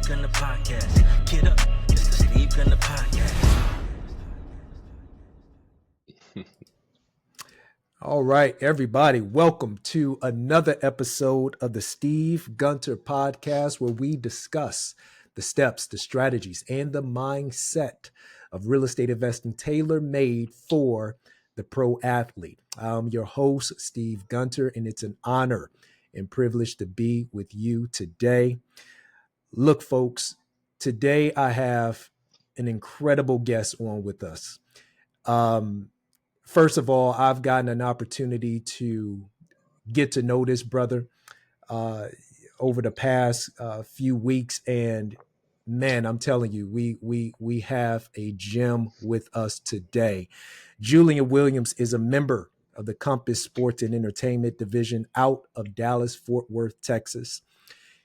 Gunner Podcast. Get up, it's the Steve Gunner Podcast. All right, everybody, welcome to another episode of the Steve Gunter Podcast, where we discuss the steps, the strategies, and the mindset of real estate investing tailor-made for the pro athlete. I'm your host, Steve Gunter, and it's an honor and privilege to be with you today. Look, folks, today I have an incredible guest on with us. First of all, I've gotten an opportunity to get to know this brother over the past few weeks, and man, I'm telling you, we have a gem with us today. Julian Williams is a member of the Compass Sports and Entertainment Division out of Dallas, Fort Worth, Texas.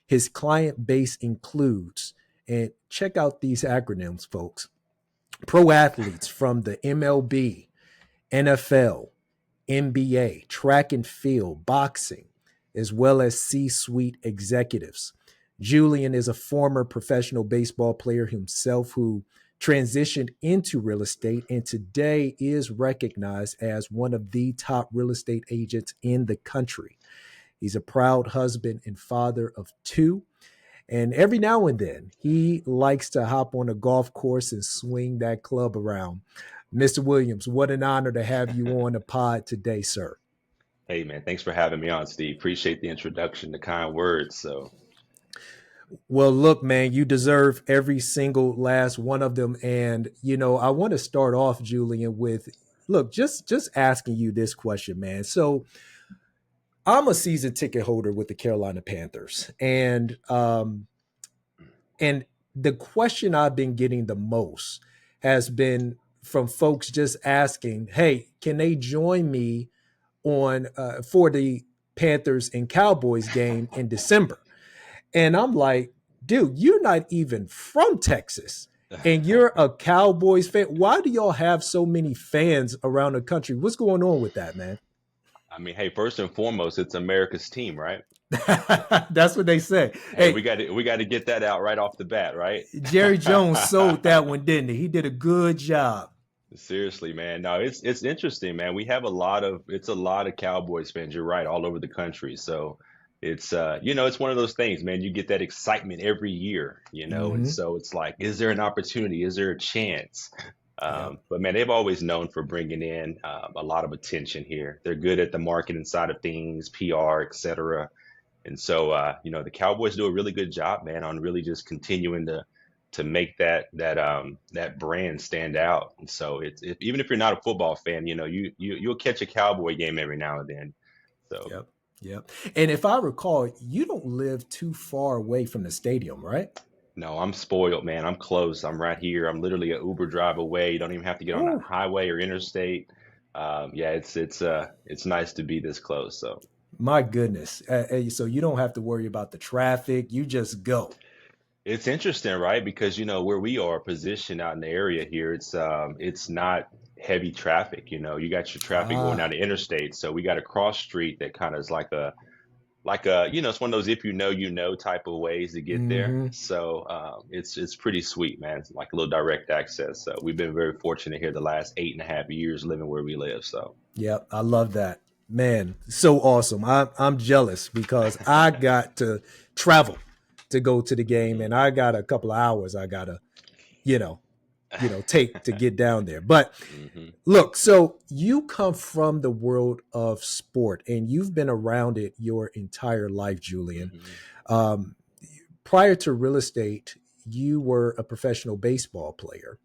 His client base includes, and check out these acronyms, folks, pro athletes from the MLB, NFL, NBA, track and field, boxing, as well as C-suite executives. Julian is a former professional baseball player himself who transitioned into real estate and today is recognized as one of the top real estate agents in the country. He's a proud husband and father of two. And every now and then, he likes to hop on a golf course and swing that club around. Mr. Williams, what an honor to have you on the pod today, sir. Hey, man, thanks for having me on, Steve. Appreciate the introduction, the kind words. Well, look, man, you deserve every single last one of them. And, you know, I want to start off, Julian, with, look, just asking you this question, man. So I'm a season ticket holder with the Carolina Panthers. And the question I've been getting the most has been from folks just asking, hey, can they join me on for the Panthers and Cowboys game in December? And I'm like, dude, you're not even from Texas and you're a Cowboys fan. Why do y'all have so many fans around the country? What's going on with that, man? I mean, hey, first and foremost, it's America's team, right? That's what they say. Hey, we got to get that out right off the bat, right? Jerry Jones sold that one, didn't he? He did a good job. Seriously, man. No, it's interesting, man. We have a lot of Cowboys fans. You're right, all over the country. So it's it's one of those things, man. You get that excitement every year, and so it's like, is there an opportunity? Is there a chance? But man, they've always known for bringing in a lot of attention here. They're good at the marketing side of things, PR, et cetera. And so, the Cowboys do a really good job, man, on really just continuing to make that brand stand out. And so even if you're not a football fan, you'll catch a Cowboy game every now and then. So Yep. And if I recall, you don't live too far away from the stadium, right? No, I'm spoiled, man. I'm close. I'm right here. I'm literally an Uber drive away. You don't even have to get on a highway or interstate. It's nice to be this close. So my goodness. So you don't have to worry about the traffic. You just go. It's interesting, right? Because, where we are positioned out in the area here, it's not heavy traffic. You got your traffic going down the interstate. So we got a cross street that kind of is like a, it's one of those, if you know type of ways to get there. So it's pretty sweet, man. It's like a little direct access. So we've been very fortunate here the last 8.5 years living where we live. So yeah, I love that, man. So awesome. I'm jealous because I got to travel to go to the game, and I got a couple of hours I gotta, take to get down there. But look, so you come from the world of sport and you've been around it your entire life, Julian. Prior to real estate, you were a professional baseball player.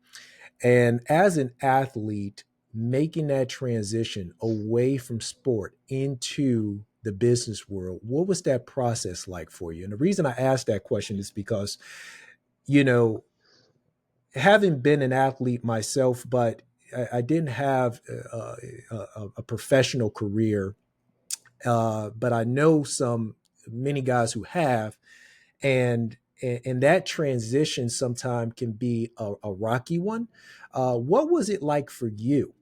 And as an athlete, making that transition away from sport into the business world, what was that process like for you? And the reason I asked that question is because, having been an athlete myself, but I didn't have a professional career, but I know many guys who have, and that transition sometimes can be a rocky one. What was it like for you?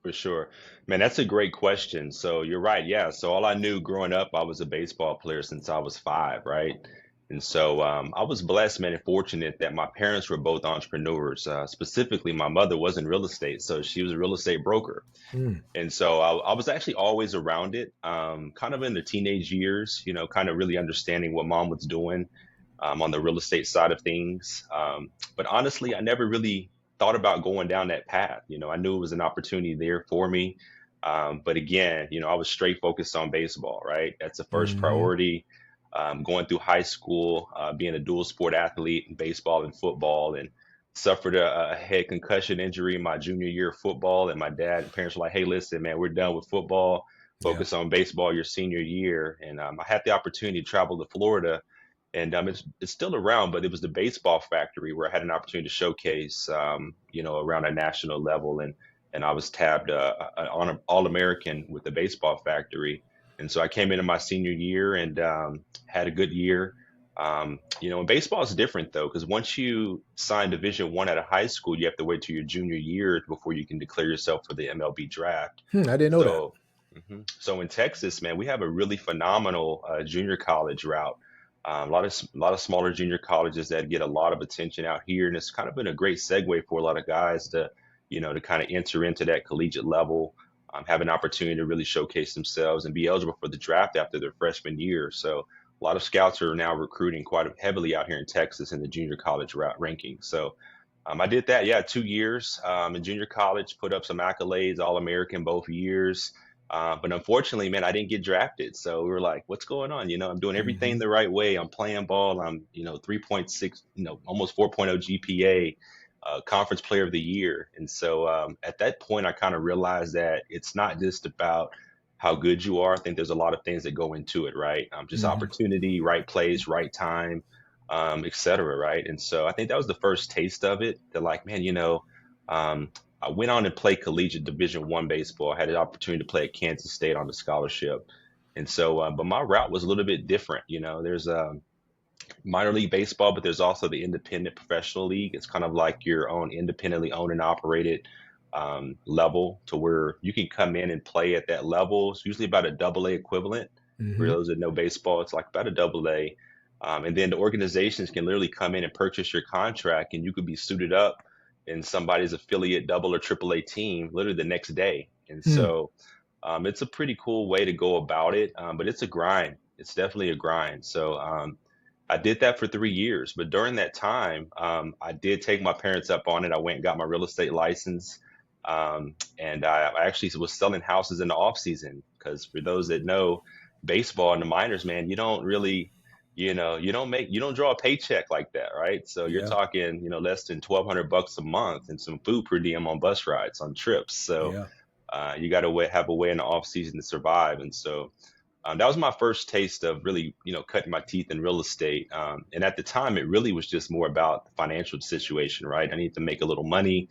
For sure. Man, that's a great question. So you're right. Yeah. So all I knew growing up, I was a baseball player since I was 5, right? And so I was blessed, man, and fortunate that my parents were both entrepreneurs. Specifically, my mother was in real estate, so she was a real estate broker. Mm. And so I was actually always around it, kind of in the teenage years, kind of really understanding what mom was doing on the real estate side of things. But honestly, I never really thought about going down that path. I knew it was an opportunity there for me. But again, I was straight focused on baseball, right? That's the first Hmm. priority. Going through high school, being a dual sport athlete in baseball and football, and suffered a head concussion injury in my junior year of football. And my dad and parents were like, "Hey, listen, man, we're done with football. Yeah. Focus on baseball your senior year." And I had the opportunity to travel to Florida, and it's still around, but it was the baseball factory where I had an opportunity to showcase, around a national level, and I was tabbed on an All-American with the baseball factory, and so I came into my senior year and had a good year. And baseball is different though, because once you sign Division 1 out of high school, you have to wait till your junior year before you can declare yourself for the MLB draft. I didn't know that. So in Texas, man, we have a really phenomenal junior college route. A lot of smaller junior colleges that get a lot of attention out here, and it's kind of been a great segue for a lot of guys to kind of enter into that collegiate level, have an opportunity to really showcase themselves and be eligible for the draft after their freshman year. So a lot of scouts are now recruiting quite heavily out here in Texas in the junior college route ranking. So I did that, yeah, 2 years in junior college, put up some accolades, All American both years. But unfortunately, man, I didn't get drafted. So we were like, what's going on? I'm doing everything Hmm. the right way. I'm playing ball. I'm, 3.6, almost 4.0 GPA, conference player of the year. And so at that point, I kind of realized that it's not just about how good you are. I think there's a lot of things that go into it, right? Just Hmm. opportunity, right place, right time, et cetera, right? And so I think that was the first taste of it. That like, man, um, I went on and played collegiate Division 1 baseball. I had an opportunity to play at Kansas State on the scholarship. And so, but my route was a little bit different. There's minor league baseball, but there's also the independent professional league. It's kind of like your own independently owned and operated level to where you can come in and play at that level. It's usually about a double A equivalent. For Hmm. those that know baseball, it's like about a double A. And then the organizations can literally come in and purchase your contract, and you could be suited up in somebody's affiliate double or triple A team literally the next day. And Hmm. so it's a pretty cool way to go about it, but it's a grind. It's definitely a grind. So I did that for 3 years, but during that time, I did take my parents up on it. I went and got my real estate license, and I actually was selling houses in the off season because for those that know baseball in the minors, man, you don't really, you don't draw a paycheck like that, right? So you're Yeah. talking, less than $1,200 a month and some food per diem on bus rides on trips. So Yeah. you got to have a way in the off season to survive, and so. That was my first taste of really, cutting my teeth in real estate. And at the time, it really was just more about the financial situation, right? I need to make a little money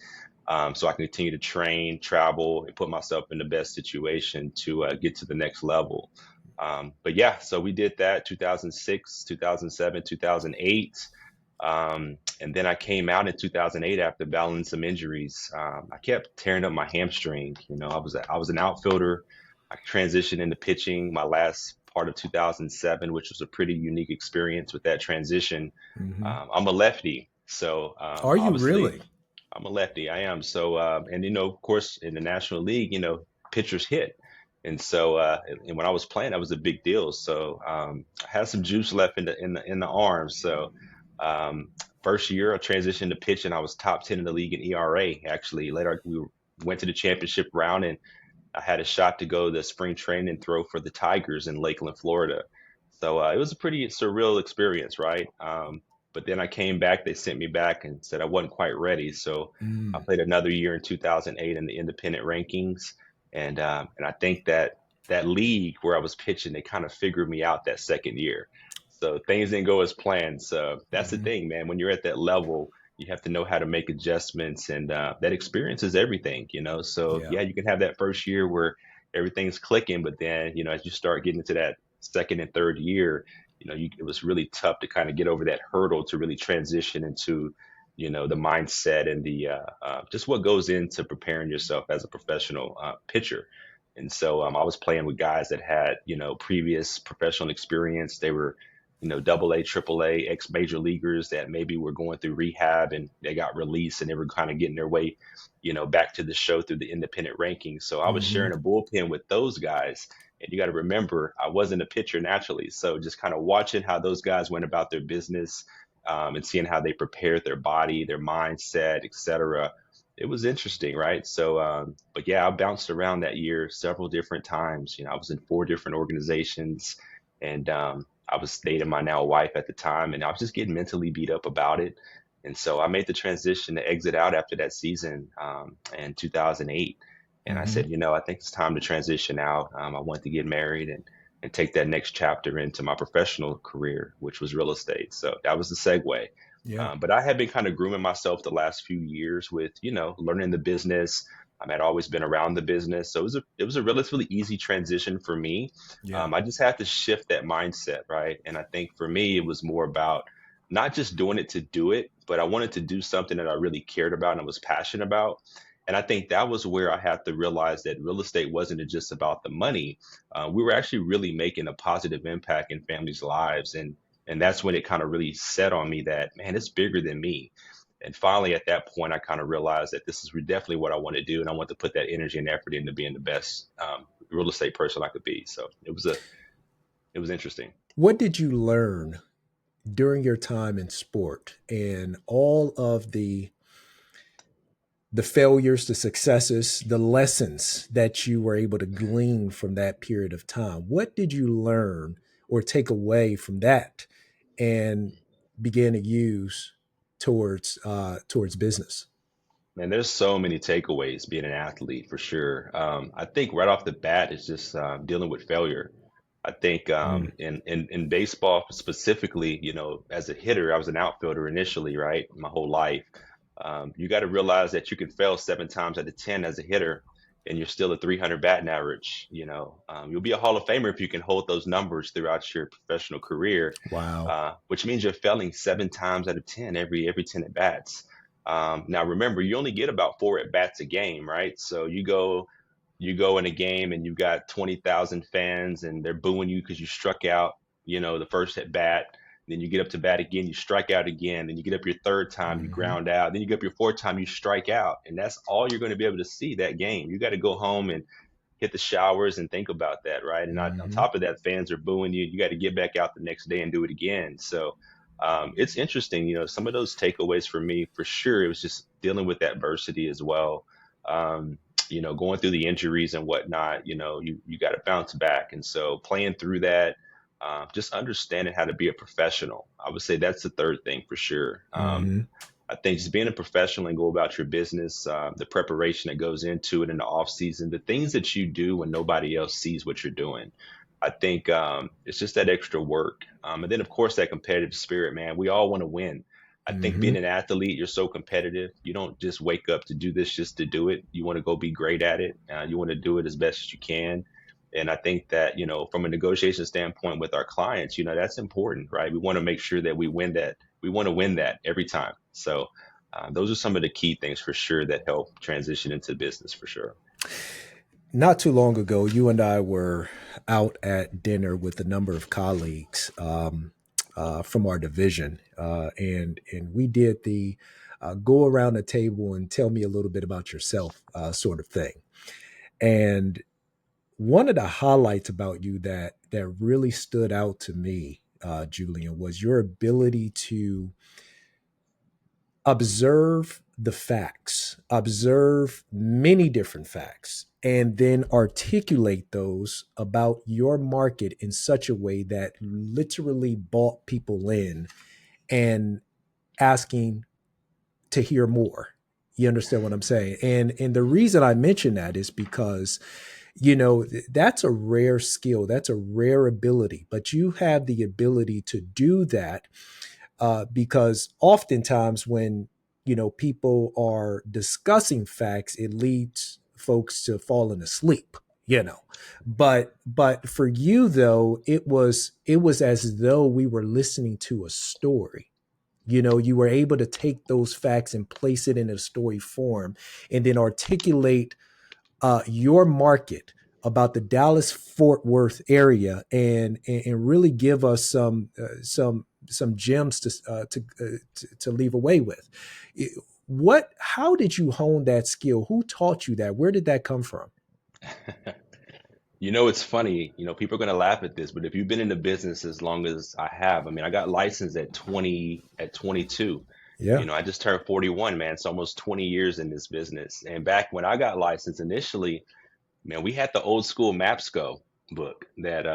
so I can continue to train, travel, and put myself in the best situation to get to the next level. But yeah, so we did that 2006, 2007, 2008. And then I came out in 2008 after battling some injuries. I kept tearing up my hamstring. I was an outfielder. I transitioned into pitching my last part of 2007, which was a pretty unique experience with that transition. Hmm. I'm a lefty, so Are you obviously really? I'm a lefty. I am. So, and of course, in the National League, pitchers hit, and so and when I was playing, that was a big deal. So I had some juice left in the arms. So um, first year, I transitioned to pitching. I was top 10 in the league in ERA. Actually, later we went to the championship round, and I had a shot to go to spring training and throw for the Tigers in Lakeland, Florida. So it was a pretty surreal experience, right? But then I came back. They sent me back and said I wasn't quite ready. So I Mm. played another year in 2008 in the independent rankings, and I think that league where I was pitching, they kind of figured me out that second year. So things didn't go as planned. So that's the Hmm. thing, man. When you're at that level, you have to know how to make adjustments, and that experience is everything. So Yeah. yeah, you can have that first year where everything's clicking, but then as you start getting into that second and third year, it was really tough to kind of get over that hurdle to really transition into the mindset and the just what goes into preparing yourself as a professional pitcher. And so I was playing with guys that had previous professional experience. They were double A, triple A, ex major leaguers that maybe were going through rehab and they got released and they were kind of getting their way, back to the show through the independent rankings. So I was Hmm. sharing a bullpen with those guys. And you got to remember, I wasn't a pitcher naturally. So just kind of watching how those guys went about their business, and seeing how they prepared their body, their mindset, etc. It was interesting, right? So, but yeah, I bounced around that year several different times. I was in four different organizations, and I was dating my now wife at the time, and I was just getting mentally beat up about it. And so I made the transition to exit out after that season, in 2008. And I Hmm. said, I think it's time to transition out. I wanted to get married and take that next chapter into my professional career, which was real estate. So that was the segue. Yeah. But I had been kind of grooming myself the last few years with, learning the business. I had always been around the business, so it was a relatively easy transition for me. Yeah. I just had to shift that mindset, right? And I think for me, it was more about not just doing it to do it, but I wanted to do something that I really cared about and was passionate about. And I think that was where I had to realize that real estate wasn't just about the money. We were actually really making a positive impact in families' lives, and that's when it kind of really set on me that, man, it's bigger than me. And finally, at that point, I kind of realized that this is definitely what I want to do, and I want to put that energy and effort into being the best real estate person I could be. So it was interesting. What did you learn during your time in sport and all of the failures, the successes, the lessons that you were able to glean from that period of time? What did you learn or take away from that and begin to use towards business? Man, there's so many takeaways being an athlete for sure. I think right off the bat is just dealing with failure. I think Mm. in baseball specifically, as a hitter, I was an outfielder initially, right, my whole life. You got to realize that you can fail 7 times out of 10 as a hitter, and you're still a 300 batting average. You'll be a Hall of Famer if you can hold those numbers throughout your professional career, Wow. which means you're failing 7 times out of 10 every 10 at bats. Now remember, you only get about 4 at bats a game, right? So you go in a game and you've got 20,000 fans and they're booing you because you struck out, the first at bat. Then you get up to bat again, you strike out again. Then you get up your third time, you Hmm. ground out. Then you get up your fourth time, you strike out. And that's all you're going to be able to see that game. You got to go home and hit the showers and think about that, right? And on Hmm. top of that, fans are booing you. You got to get back out the next day and do it again. So it's interesting, some of those takeaways for me, for sure, it was just dealing with adversity as well. Um, going through the injuries and whatnot, you got to bounce back. And so playing through that, just understanding how to be a professional. I would say that's the third thing for sure. Hmm. I think just being a professional and go about your business, the preparation that goes into it in the off season, the things that you do when nobody else sees what you're doing. I think it's just that extra work. And then, of course, that competitive spirit, man. We all want to win. I think being Hmm. an athlete, you're so competitive. You don't just wake up to do this just to do it. You want to go be great at it. You want to do it as best as you can. And I think that, from a negotiation standpoint with our clients, that's important, right? We want to make sure that we win that. We want to win that every time. So those are some of the key things for sure that help transition into business for sure. Not too long ago, you and I were out at dinner with a number of colleagues from our division, and we did the go around the table and tell me a little bit about yourself sort of thing. And one of the highlights about you that really stood out to me, Julian, was your ability to observe the facts, observe many different facts, and then articulate those about your market in such a way that literally brought people in and asking to hear more. You understand what I'm saying? And the reason I mention that is because that's a rare skill, that's a rare ability, but you have the ability to do that because oftentimes when people are discussing facts, it leads folks to falling asleep. But for you though, it was as though we were listening to a story. You were able to take those facts and place it in a story form, and then articulate your market about the Dallas Fort Worth area, and really give us some gems to leave away with. What? How did you hone that skill? Who taught you that? Where did that come from? It's funny, people are going to laugh at this, but if you've been in the business as long as I have, I mean, I got licensed at 20, at 22. Yeah. I just turned 41, man. It's almost 20 years in this business. And back when I got licensed initially, man, we had the old school MapsCo book that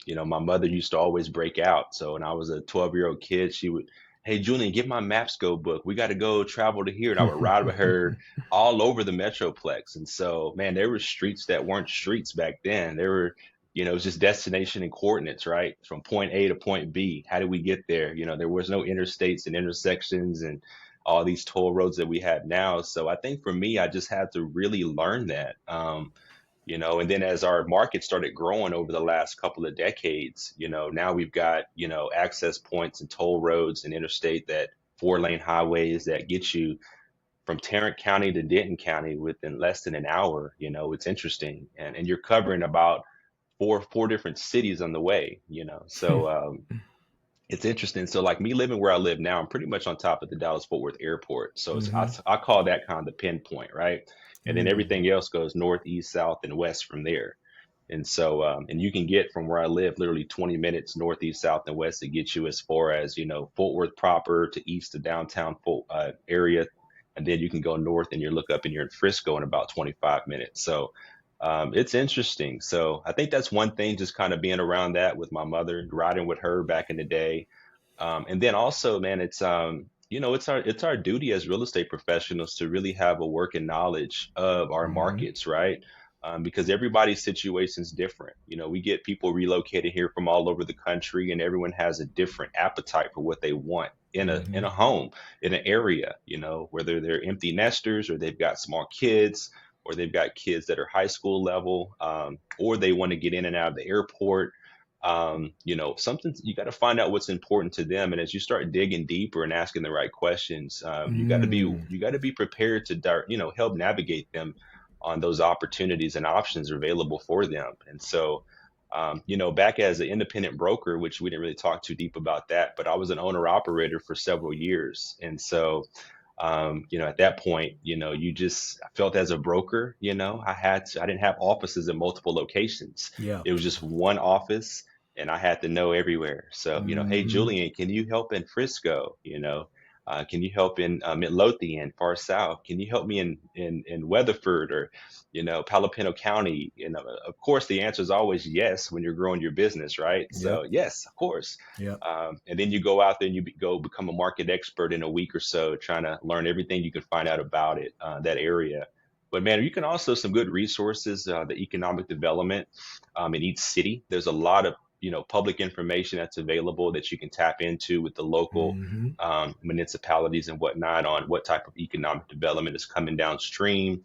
my mother used to always break out. So when I was a 12-year-old kid, she would, hey Julian, get my MapsCo book. We got to go travel to here. And I would ride with her all over the Metroplex. And so, man, there were streets that weren't streets back then. There were, it was just destination and coordinates, right? From point A to point B. How did we get there? There was no interstates and intersections and all these toll roads that we have now. So I think for me, I just had to really learn that. And then as our market started growing over the last couple of decades, now we've got, access points and toll roads and interstate, that 4-lane highways that get you from Tarrant County to Denton County within less than an hour. It's interesting. And you're covering about four different cities on the way, so it's interesting. So like me living where I live now, I'm pretty much on top of the Dallas Fort Worth airport. So Hmm. I call that kind of the pinpoint, right? And then Mm. everything else goes north, east, south, and west from there. And so, and you can get from where I live literally 20 minutes north, east, south, and west to get you as far as, Fort Worth proper to east to downtown area. And then you can go north and you look up and you're in Frisco in about 25 minutes. So it's interesting. So I think that's one thing, just kind of being around that with my mother, riding with her back in the day. And then also, man, it's our duty as real estate professionals to really have a working knowledge of our Hmm. markets, right? Because everybody's situation is different. We get people relocated here from all over the country, and everyone has a different appetite for what they want in a Hmm. home, in an area. Whether they're empty nesters or they've got small kids, or they've got kids that are high school level, or they want to get in and out of the airport. Something, you got to find out what's important to them. And as you start digging deeper and asking the right questions, Mm. you got to be prepared to help navigate them on those opportunities and options available for them. And so, back as an independent broker, which we didn't really talk too deep about that, but I was an owner operator for several years. And so, at that point, you just, I felt as a broker, I didn't have offices in multiple locations. Yeah. It was just one office, and I had to know everywhere. So, hey, Hmm. Julian, can you help in Frisco? Can you help in Midlothian, far south? Can you help me in Weatherford, or, Palo Pinto County? Of course, the answer is always yes when you're growing your business, right? Yep. So, yes, of course. Yep. And then you go out there and go become a market expert in a week or so, trying to learn everything you can find out about it, that area. But man, you can also some good resources, the economic development in each city. There's a lot of public information that's available that you can tap into with the local Hmm. municipalities and whatnot on what type of economic development is coming downstream.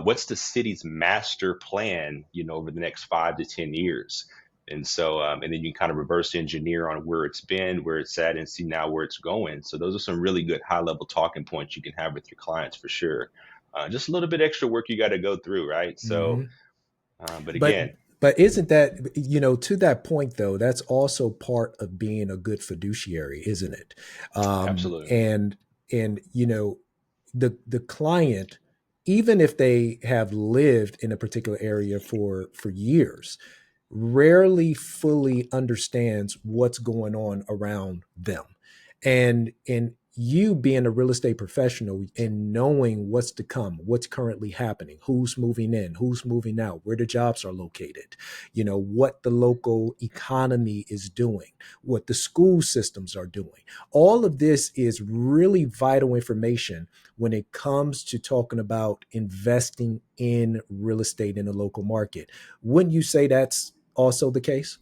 What's the city's master plan, over the next 5 to 10 years? And so, and then you can kind of reverse engineer on where it's been, where it's at, and see now where it's going. So those are some really good high level talking points you can have with your clients for sure. Just a little bit extra work you got to go through, right? So, Hmm. but But again, but isn't that, to that point though? That's also part of being a good fiduciary, isn't it? absolutely. And the client, even if they have lived in a particular area for years, rarely fully understands what's going on around them. And you being a real estate professional and knowing what's to come, what's currently happening, who's moving in, who's moving out, where the jobs are located, what the local economy is doing, what the school systems are doing. All of this is really vital information when it comes to talking about investing in real estate in the local market. Wouldn't you say that's also the case?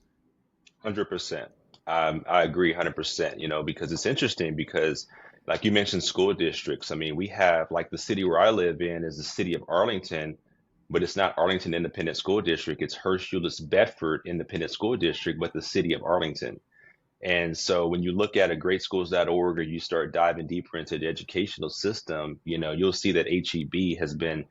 100%. I agree 100%, because it's interesting because like you mentioned school districts. I mean, we have like the city where I live in is the city of Arlington, but it's not Arlington Independent School District. It's Herschulus Bedford Independent School District, but the city of Arlington. And so when you look at a greatschools.org or you start diving deeper into the educational system, you'll see that HEB has been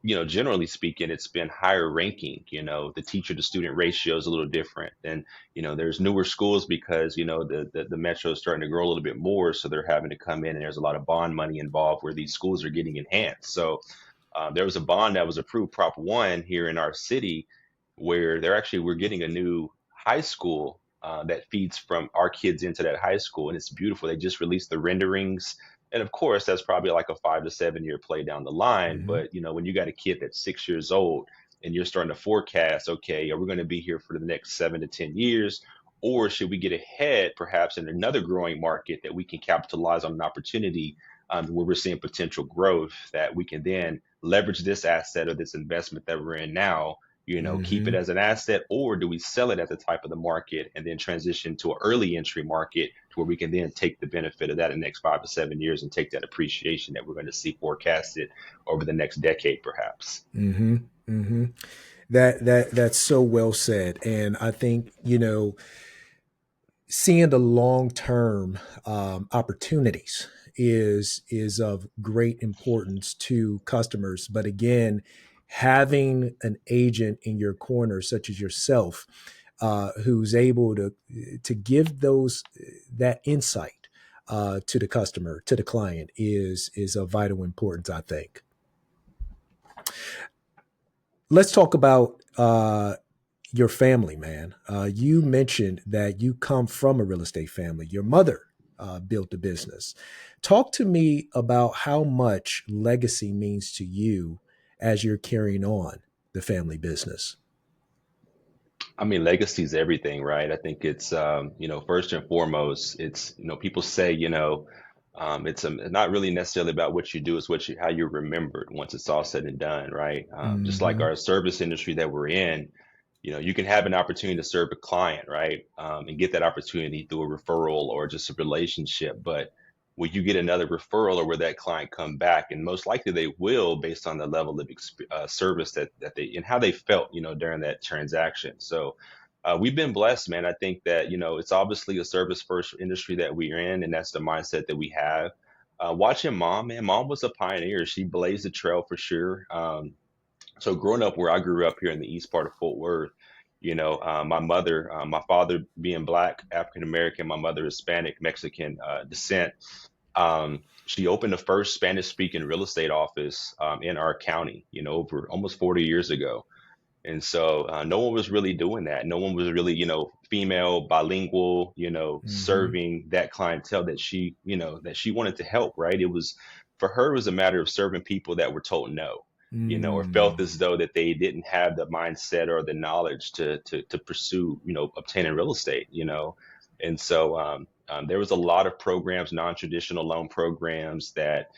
Generally speaking, it's been higher ranking. The teacher to student ratio is a little different. And, there's newer schools because, the metro is starting to grow a little bit more. So they're having to come in and there's a lot of bond money involved where these schools are getting enhanced. So there was a bond that was approved, Prop 1 here in our city, where we're getting a new high school that feeds from our kids into that high school. And it's beautiful. They just released the renderings. And of course, that's probably like a 5 to 7 year play down the line. Hmm. But, when you got a kid that's 6 years old and you're starting to forecast, okay, are we going to be here for the next 7 to 10 years? Or should we get ahead perhaps in another growing market that we can capitalize on an opportunity where we're seeing potential growth that we can then leverage this asset or this investment that we're in now, keep it Hmm. as an asset, or do we sell it at the type of the market and then transition to an early entry market to where we can then take the benefit of that in the next 5 to 7 years and take that appreciation that we're going to see forecasted over the next decade, perhaps. Hmm. Hmm. That's so well said. And I think, seeing the long term opportunities is of great importance to customers. But again, having an agent in your corner, such as yourself, who's able to give that insight to the customer, to the client, is of vital importance, I think. Let's talk about your family, man. You mentioned that you come from a real estate family. Your mother built a business. Talk to me about how much legacy means to you as you're carrying on the family business. I mean, legacy is everything, right? I think it's, first and foremost, it's, people say, it's not really necessarily about what you do, it's how you're remembered once it's all said and done, right? Just like Hmm. our service industry that we're in, you can have an opportunity to serve a client, right? And get that opportunity through a referral or just a relationship. But will you get another referral or will that client come back? And most likely they will based on the level of service that they and how they felt, during that transaction. So we've been blessed, man. I think that, it's obviously a service first industry that we're in, and that's the mindset that we have. Watching mom, man, mom was a pioneer. She blazed the trail for sure. So growing up where I grew up here in the east part of Fort Worth, my mother, my father being black, African American, my mother Hispanic, Mexican descent. She opened the first Spanish speaking real estate office in our county, over almost 40 years ago. And so no one was really doing that. No one was really, female, bilingual, Hmm. serving that clientele that she wanted to help, right? It was for her, it was a matter of serving people that were told no, or felt Mm. as though that they didn't have the mindset or the knowledge to pursue, obtaining real estate, And so there was a lot of programs, non-traditional loan programs that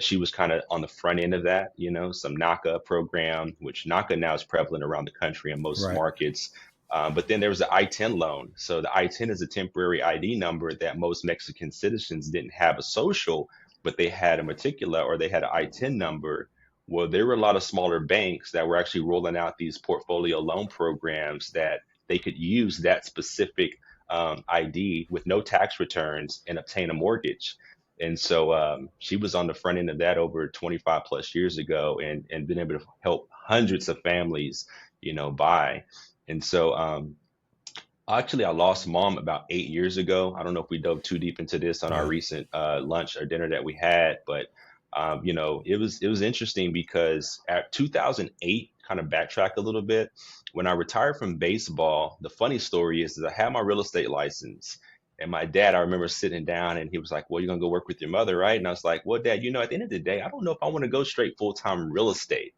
she was kind of on the front end of that, some NACA program, which NACA now is prevalent around the country in most Right. markets. But then there was the I-10 loan. So the I-10 is a temporary ID number that most Mexican citizens didn't have a social, but they had a particular or they had an I-10 number. Well, there were a lot of smaller banks that were actually rolling out these portfolio loan programs that they could use that specific ID with no tax returns and obtain a mortgage. And so she was on the front end of that over 25 plus years ago and been able to help hundreds of families, buy. And so actually, I lost mom about 8 years ago. I don't know if we dove too deep into this on our Yeah. recent lunch or dinner that we had, but it was interesting because at 2008, kind of backtrack a little bit. When I retired from baseball, the funny story is that I had my real estate license. And my dad, I remember sitting down and he was like, well, you're going to go work with your mother, right? And I was like, well, Dad, at the end of the day, I don't know if I want to go straight full time real estate.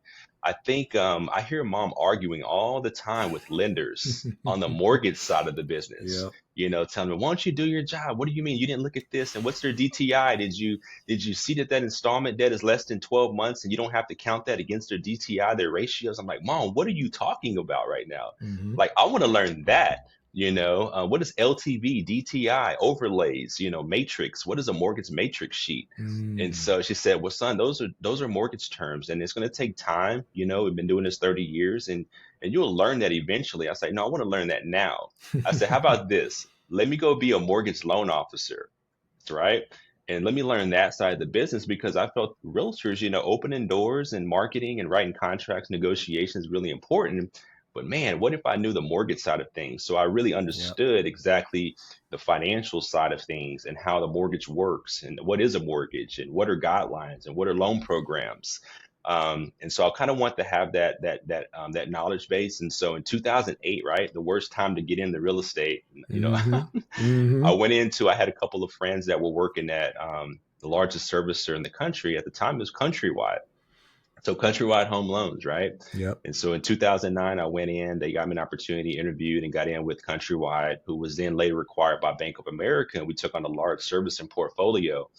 I think I hear mom arguing all the time with lenders on the mortgage side of the business. Yeah. Telling me, why don't you do your job? What do you mean you didn't look at this? And what's their DTI? Did you see that installment debt is less than 12 months and you don't have to count that against their DTI, their ratios? I'm like, Mom, what are you talking about right now? Hmm. Like, I want to learn that. What is LTV, DTI, overlays, matrix? What is a mortgage matrix sheet? And Mm. so she said, well, son, those are mortgage terms and it's going to take time. We've been doing this 30 years and you'll learn that eventually. I said, no, I want to learn that now. I said, how about this? Let me go be a mortgage loan officer, right? And let me learn that side of the business because I felt realtors, opening doors and marketing and writing contracts, negotiations really important. But man, what if I knew the mortgage side of things? So I really Yep. understood exactly the financial side of things and how the mortgage works and what is a mortgage and what are guidelines and what are loan programs. And so I kind of want to have that knowledge base. And so in 2008, right, the worst time to get into real estate, Mm-hmm. Mm-hmm. I had a couple of friends that were working at the largest servicer in the country at the time. It was Countrywide. So Countrywide Home Loans, right? Yep. And so in 2009, I went in, they got me an opportunity, interviewed and got in with Countrywide, who was then later acquired by Bank of America. And we took on a large servicing portfolio.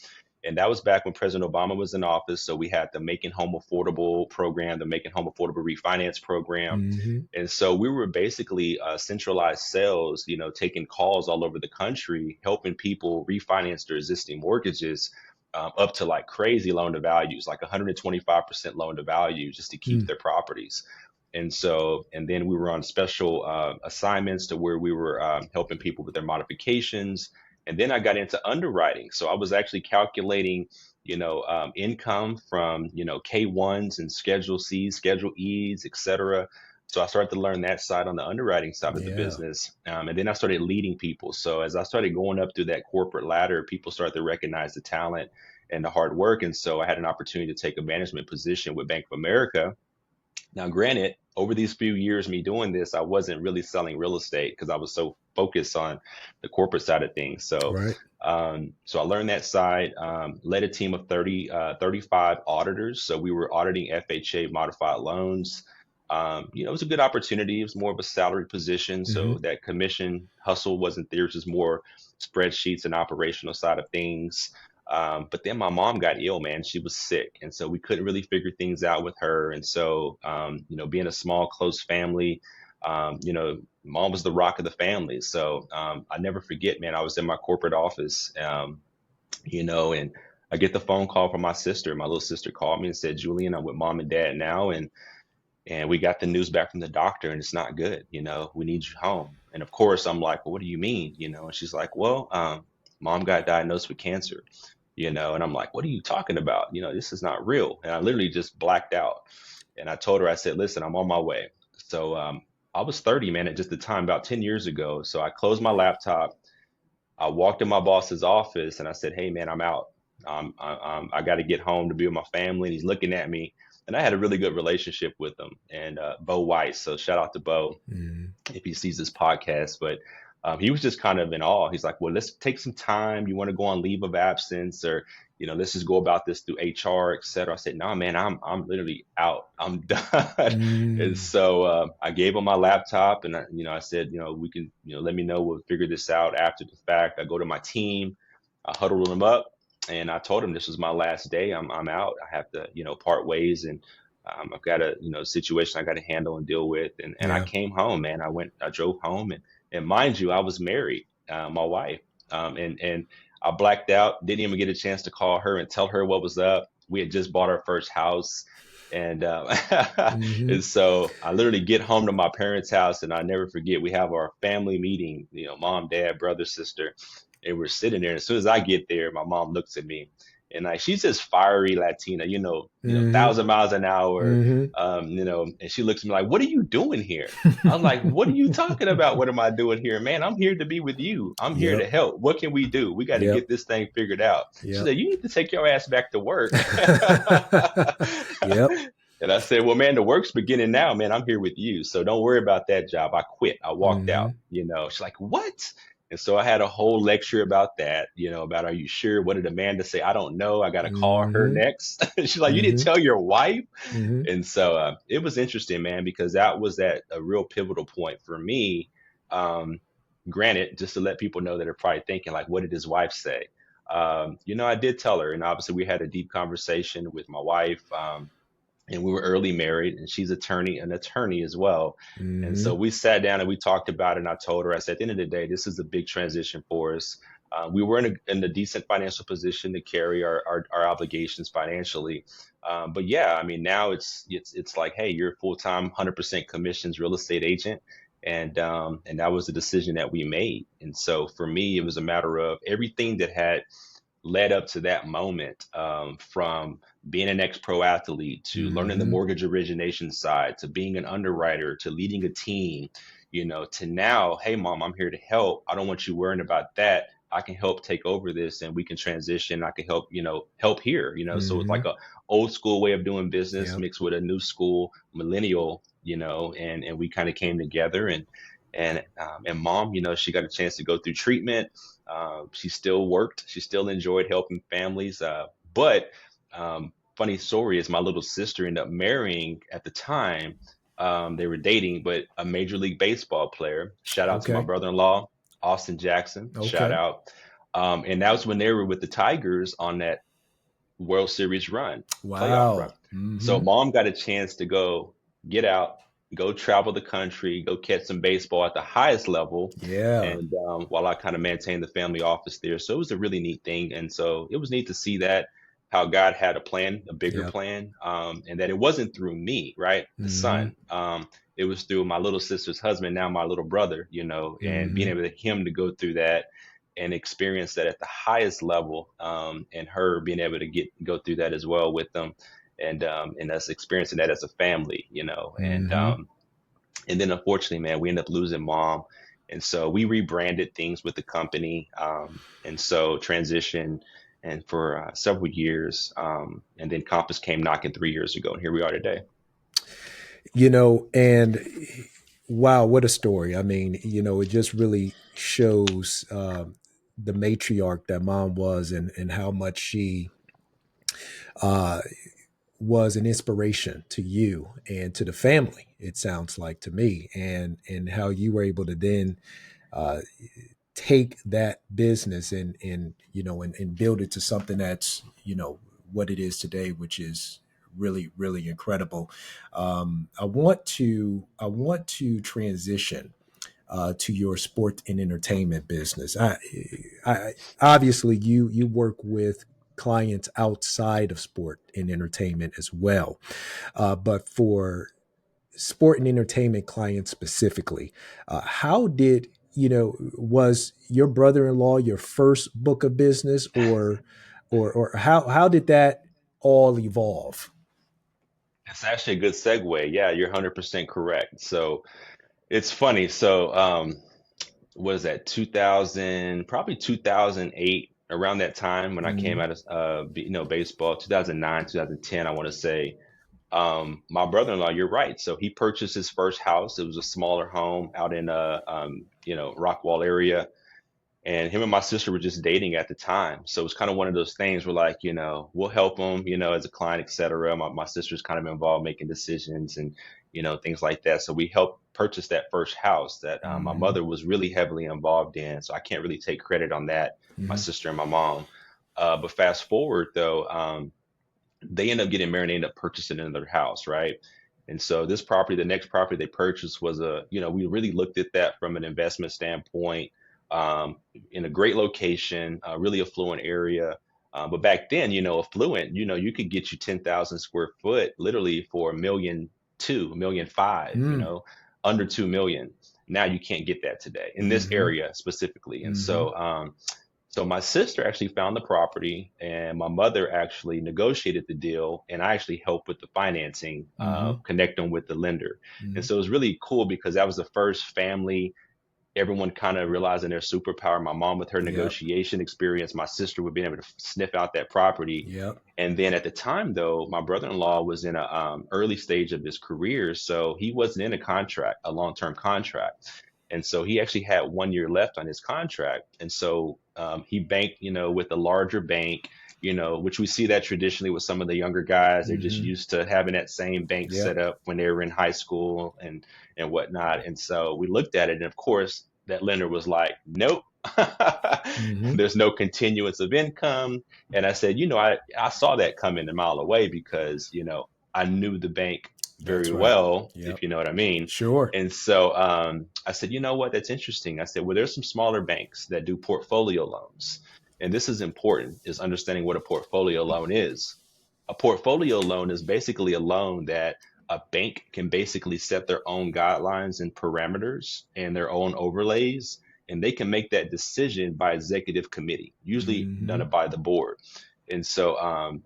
And that was back when President Obama was in office. So we had the Making Home Affordable program, the Making Home Affordable refinance program. Mm-hmm. And so we were basically centralized sales, taking calls all over the country, helping people refinance their existing mortgages up to like crazy loan to values, like 125% loan to value just to keep Mm. their properties. And then we were on special assignments to where we were helping people with their modifications. And then I got into underwriting. So I was actually calculating, income from, K1s and Schedule Cs, Schedule Es, et cetera. So I started to learn that side on the underwriting side of the Yeah. business. And then I started leading people. So as I started going up through that corporate ladder, people started to recognize the talent and the hard work. And so I had an opportunity to take a management position with Bank of America. Now, granted, over these few years, me doing this, I wasn't really selling real estate because I was so focused on the corporate side of things. Right. So I learned that side, led a team of 35 auditors. So we were auditing FHA modified loans. It was a good opportunity. It was more of a salary position. Mm-hmm. So that commission hustle wasn't there. It was more spreadsheets and operational side of things. But then my mom got ill, man. She was sick. And so we couldn't really figure things out with her. And so, being a small, close family, mom was the rock of the family. So I never forget, man, I was in my corporate office, and I get the phone call from my sister. My little sister called me and said, Julian, I'm with mom and dad now. And we got the news back from the doctor and it's not good. We need you home. And of course, I'm like, well, what do you mean? And she's like, well, mom got diagnosed with cancer, and I'm like, what are you talking about? This is not real. And I literally just blacked out. And I told her, I said, listen, I'm on my way. So I was 30, man, at just the time, about 10 years ago. So I closed my laptop. I walked in my boss's office and I said, hey, man, I'm out. I got to get home to be with my family. And he's looking at me. And I had a really good relationship with him and Bo Weiss. So shout out to Bo Mm-hmm. if he sees this podcast. But he was just kind of in awe. He's like, well, let's take some time. You want to go on leave of absence or, let's just go about this through HR, et cetera. I said, no, man, I'm literally out. I'm done. And Mm. so I gave him my laptop and, I said, we can, let me know. We'll figure this out after the fact. I go to my team. I huddled them up. And I told him this was my last day. I'm out. I have to, part ways, and I've got a situation I got to handle and deal with. And I Yeah. came home, man. I drove home, and mind you, I was married, my wife, and I blacked out. Didn't even get a chance to call her and tell her what was up. We had just bought our first house, and Mm-hmm. and so I literally get home to my parents' house, and I never forget. We have our family meeting, mom, dad, brother, sister, and we're sitting there. And as soon as I get there, my mom looks at me, and like she's this fiery Latina, Mm-hmm. 1,000 miles an hour, Mm-hmm. and she looks at me like, "What are you doing here?" I was like, "What are you talking about? What am I doing here, man? I'm here to be with you. I'm here to Yep. help. What can we do? We got to Yep. get this thing figured out." She Yep. said, "You need to take your ass back to work." Yep. And I said, well, man, the work's beginning now, man. I'm here with you. So don't worry about that job. I quit. I walked Mm-hmm. out, She's like, what? And so I had a whole lecture about that, about, are you sure? What did Amanda say? I don't know. I got to call her Mm-hmm. next. She's like, you didn't Mm-hmm. tell your wife? Mm-hmm. And so it was interesting, man, because that was at a real pivotal point for me. Um, Granted, just to let people know that are probably thinking, like, what did his wife say? I did tell her. And obviously, we had a deep conversation with my wife. And we were early married, and she's an attorney as well. And Mm-hmm. so we sat down and we talked about it. And I told her, I said, at the end of the day, this is a big transition for us. We were in a decent financial position to carry our obligations financially. But yeah, I mean, now it's like, hey, you're a full-time, 100% commissions real estate agent. And that was the decision that we made. And so for me, it was a matter of everything that had led up to that moment, from being an ex-pro athlete to learning the Hmm. mortgage origination side to being an underwriter to leading a team, to now, hey mom, I'm here to help. I don't want you worrying about that. I can help take over this and we can transition. I can help, help here, so it's like Hmm. a old school way of doing business Yep. mixed with a new school millennial, and we kind of came together and mom, she got a chance to go through treatment. She still worked. She still enjoyed helping families. But funny story is my little sister ended up marrying at the time. They were dating, but a Major League Baseball player. Shout out to my Okay. brother-in-law, Austin Jackson. Shout Okay. out. And that was when they were with the Tigers on that World Series run, playoff run. Wow. So Hmm. mom got a chance to go get out, go travel the country, go catch some baseball at the highest level, Yeah. and while I kind of maintained the family office there. So it was a really neat thing, and so it was neat to see that how God had a plan, a bigger Yep. plan, and that it wasn't through me, right, the Hmm. son. It was through my little sister's husband, now my little brother, and being Hmm. able to him to go through that and experience that at the highest level, and her being able to go through that as well with them, and us experiencing that as a family, Hmm. and then unfortunately, man, we ended up losing mom, and so we rebranded things with the company, and so transition, and for several years, and then Compass came knocking 3 years ago, and here we are today. And wow, what a story. I mean, it just really shows the matriarch that mom was, and how much she uh, was an inspiration to you and to the family, it sounds like to me, and how you were able to then uh, take that business and build it to something that's what it is today, which is really, really incredible. I want to transition to your sport and entertainment business. I obviously you work with clients outside of sport and entertainment as well, but for sport and entertainment clients specifically, how did was your brother-in-law your first book of business, or how did that all evolve? It's actually a good segue. Yeah, you're 100% correct. So it's funny. So what is that, 2000, probably 2008, around that time when I came Hmm. out of baseball, 2009, 2010, I want to say. My brother-in-law, you're right. So he purchased his first house. It was a smaller home out in Rockwall area, and him and my sister were just dating at the time. So it was kind of one of those things where, like, we'll help him, as a client, etc. My sister's kind of involved making decisions and, things like that. So we helped purchase that first house that my Hmm. mother was really heavily involved in. So I can't really take credit on that, my Hmm. sister and my mom. But fast forward though, they end up getting married and end up purchasing another house, right? And so this property, the next property they purchased was we really looked at that from an investment standpoint, um, in a great location, a really affluent area. But back then, affluent, you could get you 10,000 square foot literally for $1.2 million, 1.5 million, Hmm. under 2 million. Now you can't get that today in this Hmm. area specifically. And Hmm. so my sister actually found the property, and my mother actually negotiated the deal, and I actually helped with the financing, Hmm. connect them with the lender. And Hmm. so it was really cool because that was the first family, everyone kind of realizing their superpower. My mom with her Yep. negotiation experience, my sister with being able to sniff out that property. Yep. And then at the time, though, my brother-in-law was in a early stage of his career, so he wasn't in a contract, a long-term contract. And so he actually had 1 year left on his contract. And so he banked, with a larger bank, which we see that traditionally with some of the younger guys. They're just Hmm. used to having that same bank set Yep. up when they were in high school and whatnot. And so we looked at it, and of course, that lender was like, nope. Hmm. There's no continuance of income. And I said, I saw that coming a mile away because, I knew the bank very That's right. well, if Yep. you know what I mean. Sure. And so I said, you know what, that's interesting. I said, well, there's some smaller banks that do portfolio loans. And this is important, is understanding what a portfolio loan is. A portfolio loan is basically a loan that a bank can basically set their own guidelines and parameters and their own overlays. and they can make that decision by executive committee, usually Mm-hmm. done by the board. And so,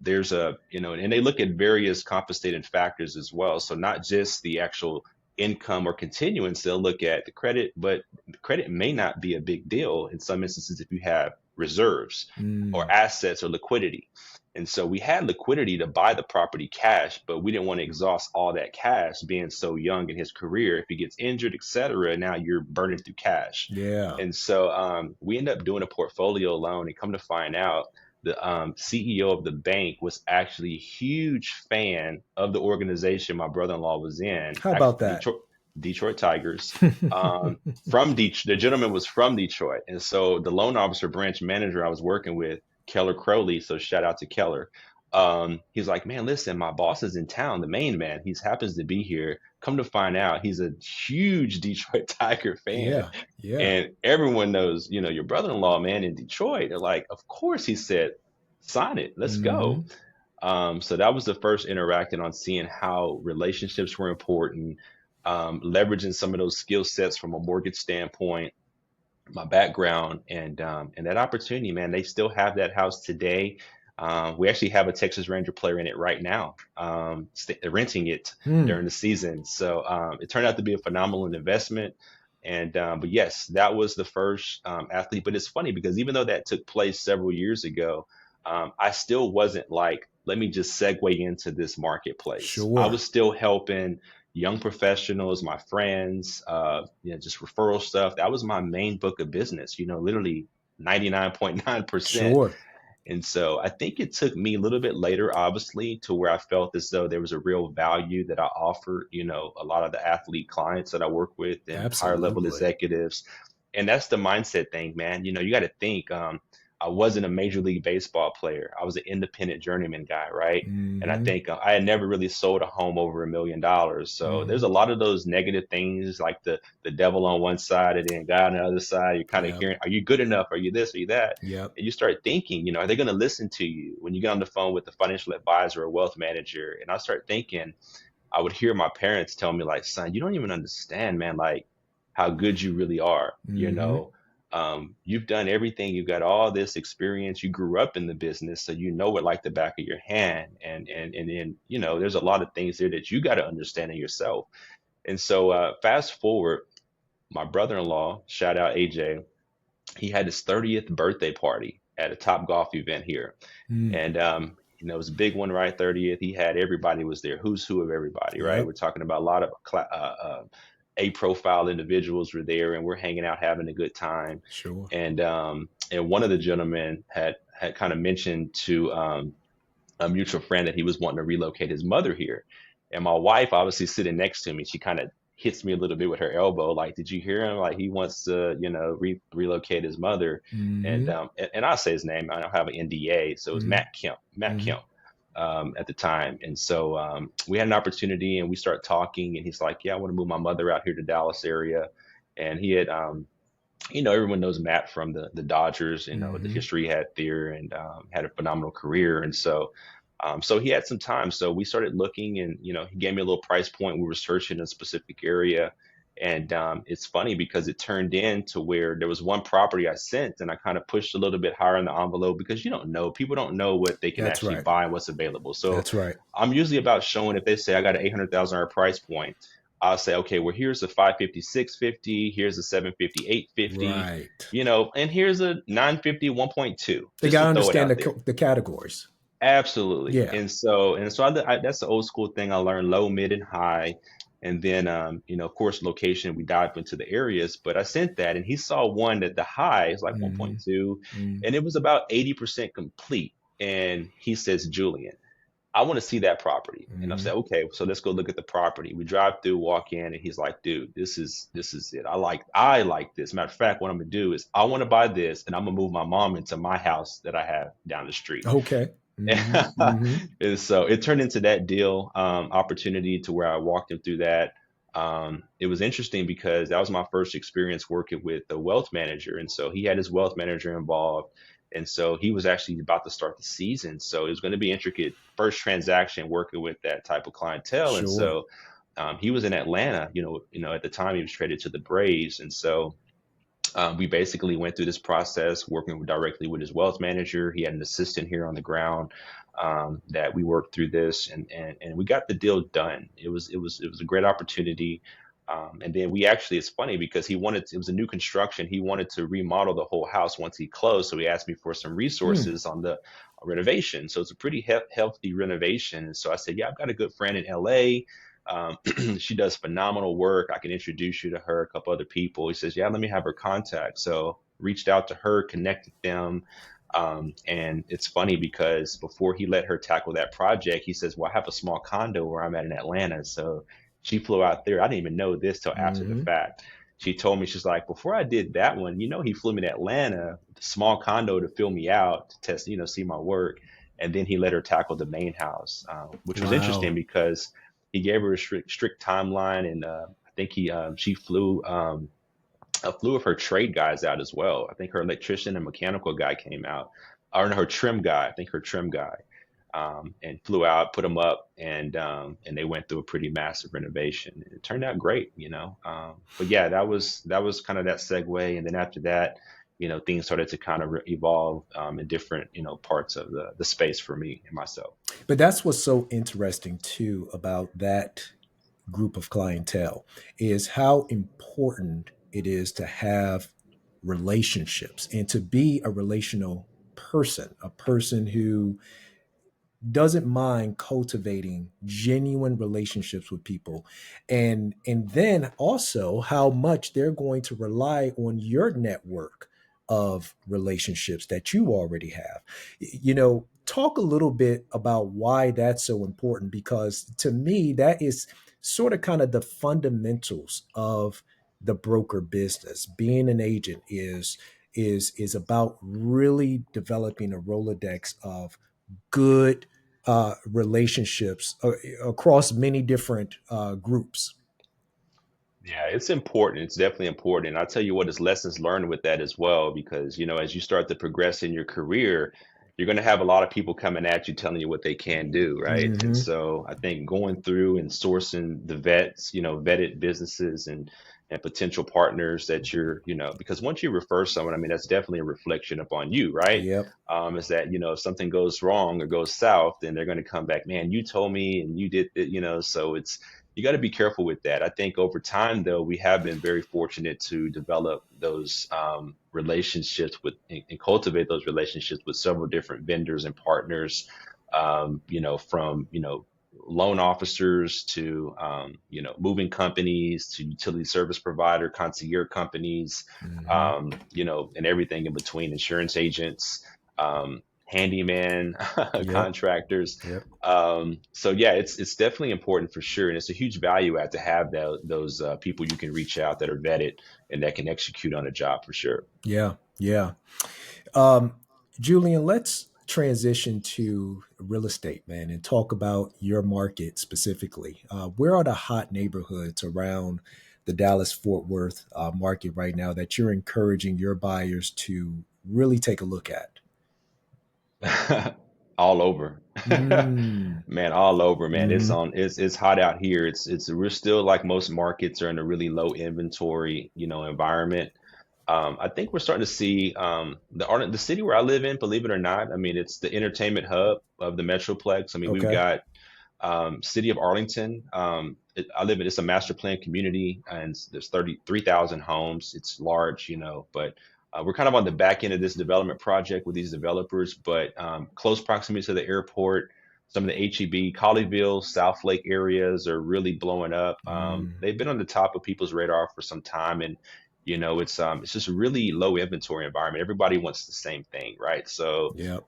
there's and they look at various compensating factors as well. So not just the actual income or continuance, they'll look at the credit, but the credit may not be a big deal in some instances if you have reserves or Mm. assets or liquidity. And so we had liquidity to buy the property cash, but we didn't want to exhaust all that cash being so young in his career. If he gets injured, et cetera, now you're burning through cash. Yeah. And so we ended up doing a portfolio loan, and come to find out, the CEO of the bank was actually a huge fan of the organization my brother-in-law was in, How actually about that? Detroit Tigers. From Detroit, the gentleman was from Detroit, and so the loan officer branch manager I was working with, Keller Crowley, so shout out to Keller. He's like, man, listen, my boss is in town, the main man. He happens to be here. Come to find out, he's a huge Detroit Tiger fan. Yeah. Yeah. And everyone knows, your brother-in-law, man, in Detroit. They're like, of course, he said, sign it. Let's Mm-hmm. go. So that was the first interacting on seeing how relationships were important, leveraging some of those skill sets from a mortgage standpoint, my background, and that opportunity, man. They still have that house today. We actually have a Texas Ranger player in it right now, renting it Hmm. during the season. So it turned out to be a phenomenal investment. And but yes, that was the first athlete. But it's funny because even though that took place several years ago, I still wasn't like, let me just segue into this marketplace. I Sure. was still helping young professionals, my friends, just referral stuff. That was my main book of business, literally 99.9%. Sure. And so I think it took me a little bit later, obviously, to where I felt as though there was a real value that I offered, a lot of the athlete clients that I work with and higher level Absolutely. executives. And that's the mindset thing, man. You got to think, I wasn't a major league baseball player. I was an independent journeyman guy, right? And I Mm-hmm. think I had never really sold a home over $1 million. So there's Mm-hmm. a lot of those negative things, like the devil on one side and then God on the other side. You're kind of Yep. hearing, are you good enough? Are you this? Are you that? Yep. And you start thinking, are they going to listen to you when you get on the phone with the financial advisor or wealth manager? And I start thinking, I would hear my parents tell me, like, son, you don't even understand, man, like how good you really are. Mm-hmm. You've done everything. You've got all this experience. You grew up in the business, so you know it like the back of your hand. And then, there's a lot of things there that you got to understand in yourself. And so fast forward, my brother-in-law, shout out AJ, he had his 30th birthday party at a Top Golf event here. Mm. And it was a big one, right? 30th. He had everybody was there, who's who of everybody, right? We're Yep. talking about a lot of A profile individuals were there, and we're hanging out, having a good time. Sure. And one of the gentlemen had kind of mentioned to a mutual friend that he was wanting to relocate his mother here. And my wife, obviously sitting next to me, she kind of hits me a little bit with her elbow, like, "Did you hear him? Like, he wants to, relocate his mother." And Mm-hmm. I'll say his name. I don't have an NDA, so it was Mm-hmm. Matt Kemp. Matt Mm-hmm. Kemp. At the time, and so we had an opportunity, and we start talking, and he's like, "Yeah, I want to move my mother out here to Dallas area," and he had everyone knows Matt from the Dodgers, the Mm-hmm. history he had there, and had a phenomenal career. And so, so he had some time. So we started looking, and he gave me a little price point. We were searching a specific area, and it's funny because it turned into where there was one property I sent, and I kind of pushed a little bit higher in the envelope because you don't know, people don't know what they can That's actually right. buy and what's available. So That's right. I'm usually about showing, if they say I got an $800,000 price point, I'll say, okay, well, here's a 550, 650, here's a 750, 850, Right. and here's a 950, 1.2, They just got to to throw it understand out there. the categories. Absolutely. Yeah. And so that's the old school thing I learned: low, mid, and high. And then, of course, location, we dive into the areas, but I sent that, and he saw one that the high is like Mm-hmm. 1.2, Mm-hmm. and it was about 80% complete. And he says, Julian, I want to see that property. And I Mm-hmm. said, okay, so let's go look at the property. We drive through, walk in, and he's like, dude, this is it. I like this. Matter of fact, what I'm gonna do is I want to buy this, and I'm gonna move my mom into my house that I have down the street. Okay. Mm-hmm. Mm-hmm. And so it turned into that deal, opportunity, to where I walked him through that. It was interesting because that was my first experience working with a wealth manager. And so he had his wealth manager involved. And so he was actually about to start the season. So it was going to be intricate, first transaction working with that type of clientele. And Sure. so he was in Atlanta, at the time he was traded to the Braves. And so We basically went through this process working directly with his wealth manager. He had an assistant here on the ground that we worked through this, and we got the deal done. It was a great opportunity. And then we actually, it's funny because it was a new construction. He wanted to remodel the whole house once he closed. So he asked me for some Hmm. resources on the renovation. So it's a pretty healthy renovation. And so I said, yeah, I've got a good friend in LA. Um, she does phenomenal work. I can introduce you to her, a couple other people. He says, yeah, let me have her contact. So reached out to her, connected them. And it's funny because before he let her tackle that project, he says, well, I have a small condo where I'm at in Atlanta. So she flew out there. I didn't even know this till after the Hmm. fact. She told me, she's like, before I did that one, he flew me to Atlanta, the small condo to fill me out, to test, see my work. And then he let her tackle the main house, which was interesting Wow. because he gave her a strict timeline. And I think she flew a few of her trade guys out as well. I think her electrician and mechanical guy came out, or no, her trim guy. I think her trim guy, and flew out, put them up, and they went through a pretty massive renovation. It turned out great. But yeah, that was kind of that segue, and then after that, things started to kind of evolve in different parts of the space for me and myself. But that's what's so interesting too about that group of clientele is how important it is to have relationships and to be a relational person, a person who doesn't mind cultivating genuine relationships with people, and then also how much they're going to rely on your network of relationships that you already have. Talk a little bit about why that's so important, because to me that is sort of kind of the fundamentals of the broker business. Being an agent is about really developing a Rolodex of good relationships across many different groups. Yeah, it's important. It's definitely important. And I'll tell you what, it's lessons learned with that as well, because, as you start to progress in your career, you're going to have a lot of people coming at you telling you what they can do, right? And Hmm. so I think going through and sourcing the vets, vetted businesses and potential partners that because once you refer someone, I mean, that's definitely a reflection upon you, right? Yep. Is that, if something goes wrong or goes south, then they're going to come back, man, you told me and you did it, so you got to be careful with that. I think over time, though, we have been very fortunate to develop those relationships and cultivate those relationships with several different vendors and partners, from, loan officers to, moving companies to utility service provider, concierge companies, Hmm. and everything in between, insurance agents, handyman, Yep. contractors. Yep. So yeah, it's definitely important for sure, and it's a huge value add to have those people you can reach out that are vetted and that can execute on a job for sure. Yeah. Yeah. Um, Julian, let's transition to real estate, man, and talk about your market specifically. Where are the hot neighborhoods around the Dallas Fort Worth market right now that you're encouraging your buyers to really take a look at? All over. Mm. Man, all over, man. It's Hmm. on it's hot out here. We're still, like most markets, are in a really low inventory, environment. I think we're starting to see the city where I live in, believe it or not. I mean, it's the entertainment hub of the Metroplex. I mean, we've Okay. got city of Arlington. It's a master plan community, and there's 33,000 homes. It's large, but we're kind of on the back end of this development project with these developers, but close proximity to the airport. Some of the HEB, Colleyville, South Lake areas are really blowing up. Mm. They've been on the top of people's radar for some time, and it's just a really low inventory environment. Everybody wants the same thing, right? So Yep.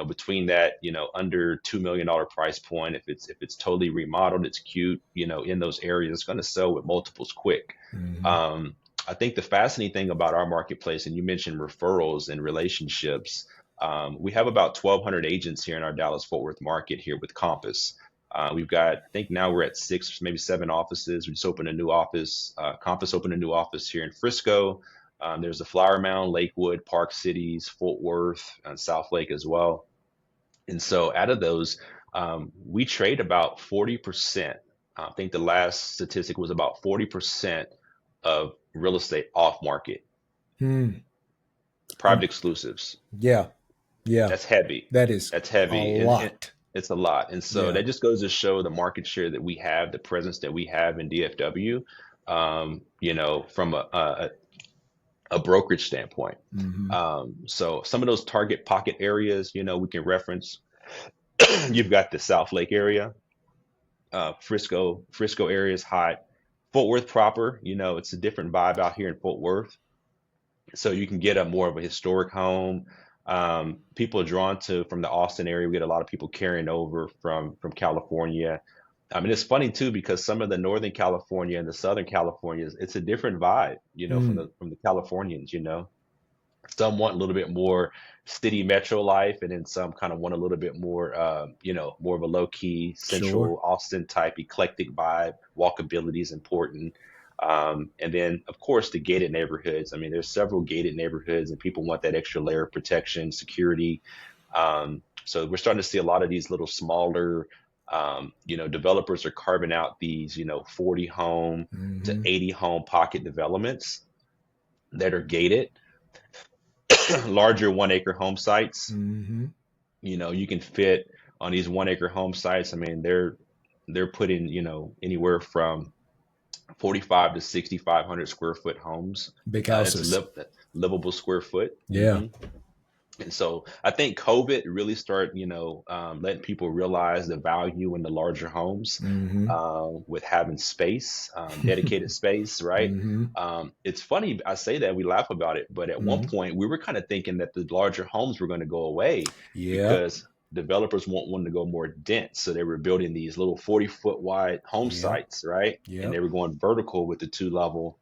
between that, under $2 million price point, if it's totally remodeled, it's cute, in those areas, it's going to sell with multiples quick. Hmm. Um, I think the fascinating thing about our marketplace, and you mentioned referrals and relationships, we have about 1,200 agents here in our Dallas Fort Worth market here with Compass. We've got, I think now we're at 6, maybe 7 offices. We just opened a new office. Compass opened a new office here in Frisco. There's the Flower Mound, Lakewood, Park Cities, Fort Worth, and South Lake as well. And so out of those, we trade about 40%. I think the last statistic was about 40% of real estate off market. Hmm. Private exclusives. Yeah. Yeah. That's heavy. That is That's a heavy. lot. It's a lot. And so Yeah. that just goes to show the market share that we have, the presence that we have in DFW, from a brokerage standpoint. Hmm. So some of those target pocket areas, we can reference. You've got the South Lake area, Frisco area is hot. Fort Worth proper, it's a different vibe out here in Fort Worth. So you can get a more of a historic home. People are drawn to from the Austin area. We get a lot of people carrying over from California. I mean, it's funny too because some of the Northern California and the Southern California, it's a different vibe, from Mm. the Californians. Some want a little bit more city metro life, and then some kind of want a little bit more, more of a low key, Sure. central Austin type eclectic vibe. Walkability is important. And then, of course, the gated neighborhoods. I mean, there's several gated neighborhoods, and people want that extra layer of protection, security. So we're starting to see a lot of these little smaller, developers are carving out these, 40 home to Hmm. 80 home pocket developments that are gated, larger 1 acre home sites. Hmm. You can fit on these 1 acre home sites. I mean, they're putting, anywhere from 45 to 6,500 square foot homes. Big That's houses. livable square foot. Yeah. And so I think COVID really started, letting people realize the value in the larger homes, Hmm. with having space, dedicated space, right? Hmm. It's funny, I say that we laugh about it, but at one Hmm. point we were kind of thinking that the larger homes were going to go away Yep. because developers wanted to go more dense. So they were building these little 40-foot wide home Yep. sites, right? And they Yep. were going vertical with the 2 level.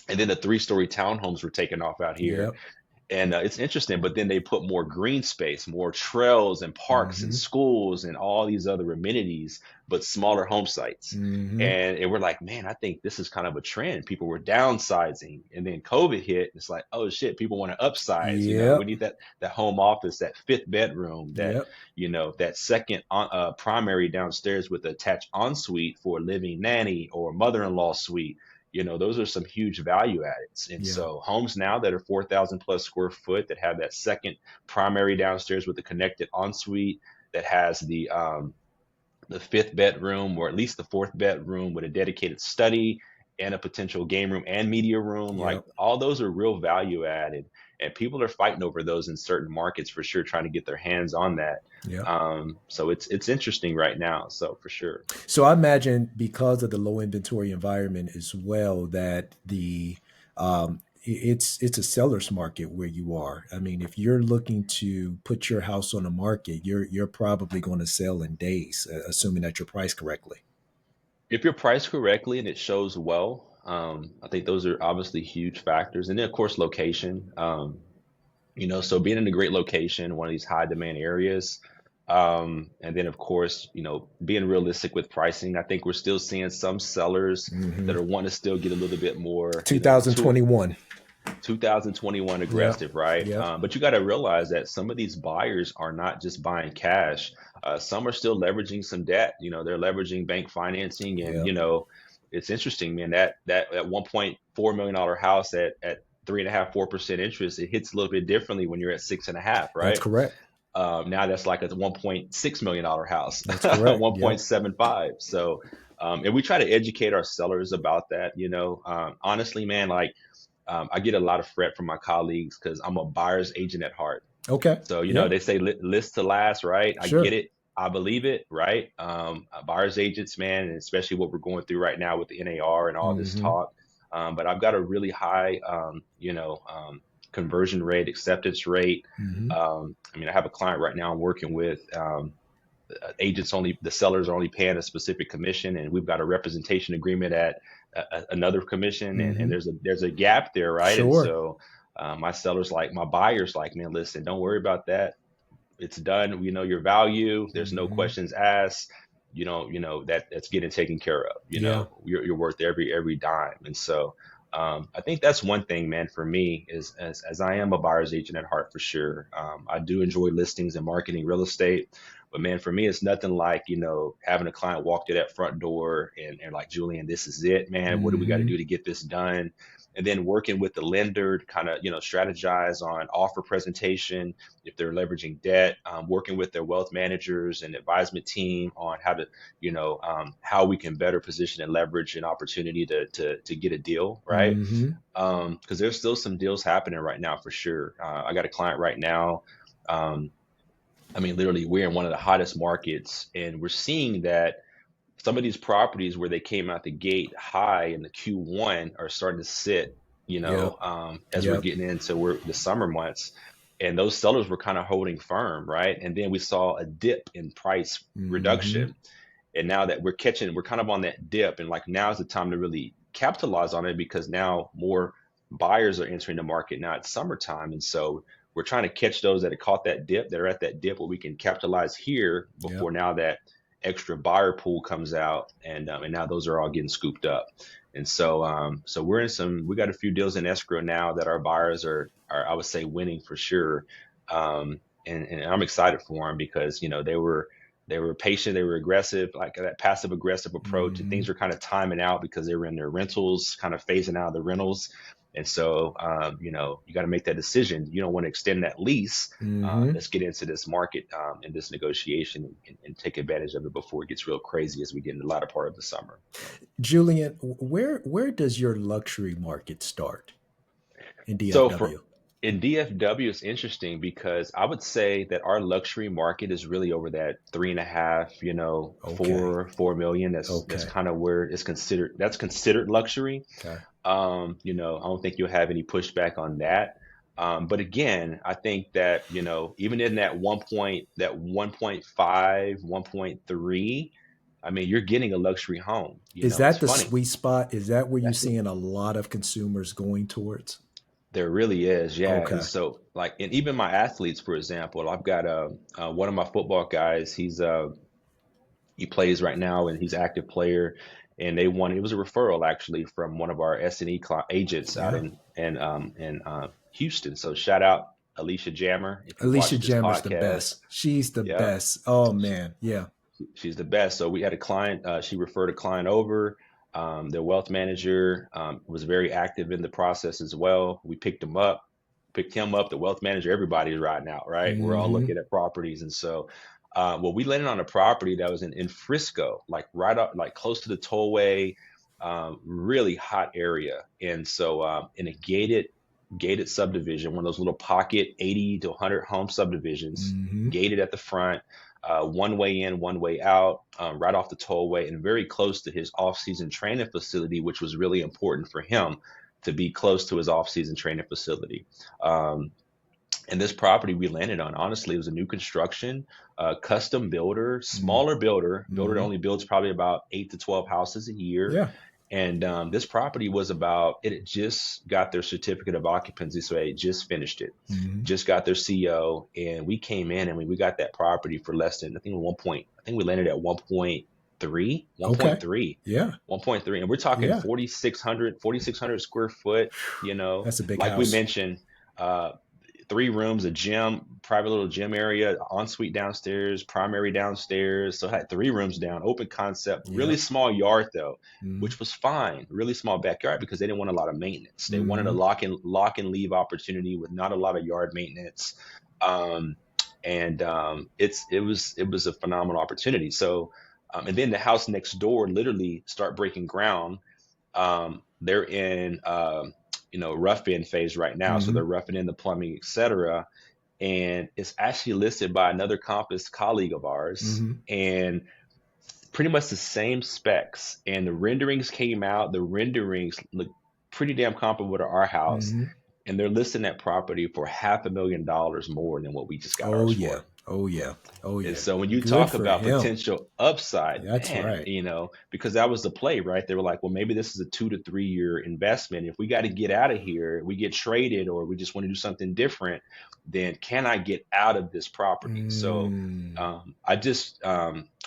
And then the 3-story townhomes were taking off out here. Yep. And it's interesting, but then they put more green space, more trails and parks and Hmm. schools and all these other amenities, but smaller home sites. Hmm. And we're like, man, I think this is kind of a trend. People were downsizing, and then COVID hit. It's like, oh shit, people want to upsize. We Yep. need that home office, that fifth bedroom, Yep. that second primary downstairs with attached ensuite for a living nanny or mother-in-law suite. Those are some huge value adds. And Yeah. so homes now that are 4,000 plus square foot that have that second primary downstairs with the connected ensuite, that has the fifth bedroom or at least the fourth bedroom with a dedicated study and a potential game room and media room. Like Yep. all those are real value added, and people are fighting over those in certain markets for sure, trying to get their hands on that. Yep. So it's interesting right now. So for sure. So I imagine because of the low inventory environment as well, that it's a seller's market where you are. I mean, if you're looking to put your house on the market, you're probably going to sell in days, assuming that you're priced correctly. If you're priced correctly and it shows well, I think those are obviously huge factors. And then, of course, location. So being in a great location, one of these high demand areas, and then, of course, being realistic with pricing. I think we're still seeing some sellers Hmm. that are wanting to still get a little bit more, 2021. 2021 Yep. aggressive, right? Yep. But you got to realize that some of these buyers are not just buying cash. Some are still leveraging some debt. They're leveraging bank financing, and Yep. it's interesting, man. That $1.4 million house at 3.5-4% interest, it hits a little bit differently when you're at 6.5, That's right? correct. Now that's like a $1.6 million house, That's correct. Yep. 1.75. So, and we try to educate our sellers about that. Honestly, man, like I get a lot of fret from my colleagues because I'm a buyer's agent at heart. Okay. So, Yep. they say list to last, right? I get Sure. it. I believe it, right? Buyer's agents, man, and especially what we're going through right now with the NAR and all this Hmm. talk. But I've got a really high, conversion rate, acceptance rate. Hmm. I mean, I have a client right now I'm working with. The sellers are only paying a specific commission, and we've got a representation agreement at another commission, and Hmm. there's a gap there, right? And Sure. so my buyers like, man, listen, don't worry about that. It's done. We know your value. There's no Hmm. questions asked. That's getting taken care of. Yeah. You're worth every dime. And so I think that's one thing, man, for me is as I am a buyer's agent at heart for sure. I do enjoy listings and marketing real estate, but man, for me, it's nothing like, having a client walk through that front door and like, Julian, this is it, man. What do we got to Hmm. do to get this done? and then working with the lender to kind of, strategize on offer presentation if they're leveraging debt, working with their wealth managers and advisement team on how to, how we can better position and leverage an opportunity to get a deal, right? Mm-hmm. Because there's still some deals happening right now for sure. I got a client right now. I mean, literally, we're in one of the hottest markets, and we're seeing that some of these properties where they came out the gate high in the Q1 are starting to sit, Yep. as we're Yep. getting into the summer months. And those sellers were kind of holding firm, right? And then we saw a dip in price Mm-hmm. reduction. And now that we're kind of on that dip, and like now is the time to really capitalize on it because now more buyers are entering the market. Now it's summertime, and so we're trying to catch those that have caught that dip, that are at that dip where we can capitalize here Yep. before now that extra buyer pool comes out, and now those are all getting scooped up. And so we got a few deals in escrow now that our buyers are I would say winning for sure. And I'm excited for them because they were patient, they were aggressive, like that passive aggressive approach, and Mm-hmm. things were kind of timing out because they were in their rentals, kind of phasing out of the rentals. And so, you got to make that decision. You don't want to extend that lease. Mm-hmm. Let's get into this market and this negotiation and take advantage of it before it gets real crazy as we get in the latter part of the summer. Julian, where does your luxury market start in So for DFW? in DFW, it's interesting because I would say that our luxury market is really over that 3.5, Okay. 4 million. That's Okay. kind of where that's considered luxury. Okay. I don't think you'll have any pushback on that. But again, I think that, even in that 1.5, 1.3, I mean, you're getting a luxury home. Is It's that the funny. sweet spot? Is that where you're That's seeing a lot of consumers going towards? There really is, yeah. And Okay. so, like, and even my athletes, for example, I've got one of my football guys. He plays right now, and he's an active player. And they won. It was a referral actually from one of our S&E agents out Yeah. in Houston. So shout out Alicia Jammer if you Alicia watch this Jammer's the podcast. best. She's the Yeah, best. Oh man. Yeah. she's the best. So we had a client. She referred a client over. Their wealth manager was very active in the process as well. We picked him up. The wealth manager, everybody's riding out, right? We're all Mm-hmm. looking at properties, and so, well, we landed on a property that was in Frisco, like right up, like close to the tollway, really hot area, and so in a gated subdivision, one of those little pocket 80 to 100 home subdivisions, Mm-hmm. gated at the front, one way in, one way out, right off the tollway, and very close to his off-season training facility, which was really important for him to be close to his off-season training facility. Um, and this property we landed on, honestly, it was a new construction, custom builder, smaller builder that Mm-hmm. only builds probably about 8 to 12 houses a year. Yeah. And this property it had just got their certificate of occupancy, so they just finished it, Mm-hmm. just got their CO, and we came in and we got that property for less than, I think we landed at 1.3, Okay. 1.3, Yeah. 1.3, and we're talking Yeah. 4,600 square foot, That's a big like we house. mentioned, uh, 3 rooms, a gym, private little gym area, ensuite downstairs, primary downstairs. So I had 3 rooms down, open concept, really Yep. small yard though, Mm-hmm. which was fine. Really small backyard because they didn't want a lot of maintenance. They wanted a Mm-hmm. lock and leave opportunity with not a lot of yard maintenance. Um, and it was a phenomenal opportunity. So, and then the house next door literally start breaking ground. They're in rough in phase right now, so Mm-hmm. they're roughing in the plumbing, etc. And it's actually listed by another Compass colleague of ours, Mm-hmm. and pretty much the same specs. And the renderings came out. The renderings look pretty damn comparable to our house, Mm-hmm. and they're listing that property for $500,000 more than what we just got Oh ours yeah. for. Oh yeah. Oh And yeah. so when you Good talk for about him. potential upside, That's man, right. because that was the play, right? They were like, well, maybe this is a 2 to 3 year investment. If we got to get out of here, we get traded, or we just want to do something different, then can I get out of this property? So Mm.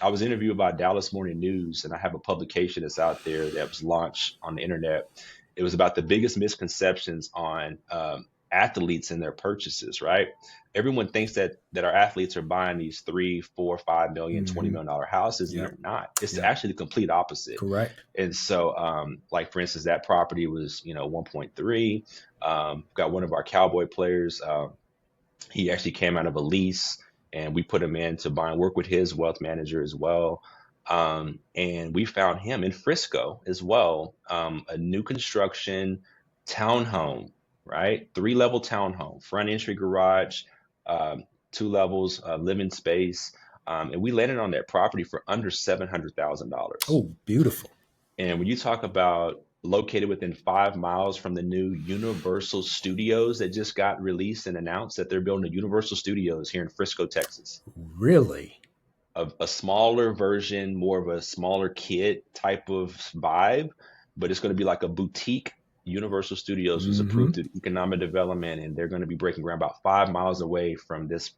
I was interviewed by Dallas Morning News, and I have a publication that's out there that was launched on the internet. It was about the biggest misconceptions on athletes and their purchases, right? Everyone thinks that our athletes are buying these 3, 4, 5 million, $20 million houses, and Yep. they're not. It's Yep. actually the complete opposite. Correct. And so, like for instance, that property was, 1.3. Got one of our Cowboy players. He actually came out of a lease, and we put him in to buy and work with his wealth manager as well. And we found him in Frisco as well, a new construction townhome, right? 3-level townhome, front entry garage, 2 levels, living space. And we landed on that property for under $700,000. Oh, beautiful. And when you talk about located within 5 miles from the new Universal Studios that just got released and announced that they're building a Universal Studios here in Frisco, Texas, Really? a smaller version, more of a smaller kid type of vibe, but it's going to be like a boutique. Universal Studios was approved through economic development, and they're going to be breaking ground about 5 miles away from this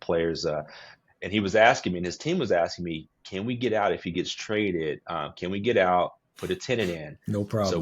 player's. And he was asking me, and his team was asking me, can we get out if he gets traded? Can we get out, put a tenant in? No problem. So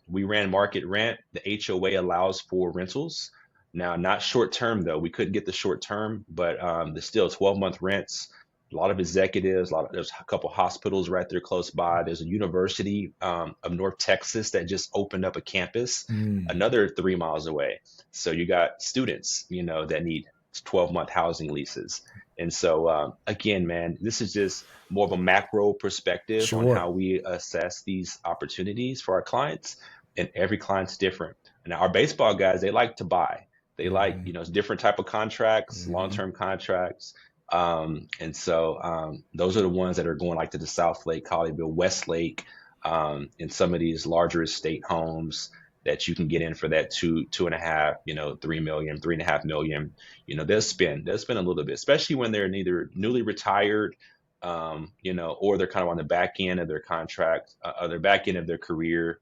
we ran market rent. The HOA allows for rentals. Now, not short term though. We couldn't get the short term, but there's still 12-month rents. A lot of executives, there's a couple hospitals right there close by. There's a University of North Texas that just opened up a campus another 3 miles away. So you got students, that need 12-month housing leases. And so, again, man, this is just more of a macro perspective on how we assess these opportunities for our clients. And every client's different. And our baseball guys, they like to buy. They like, different type of contracts, long-term contracts. And so those are the ones that are going like to the South Lake, Colleyville, Westlake, in some of these larger estate homes that you can get in for that 2.5, 3 million, 3.5 million. They'll spend a little bit, especially when they're neither newly retired, or they're kind of on the back end of their contract, or their back end of their career,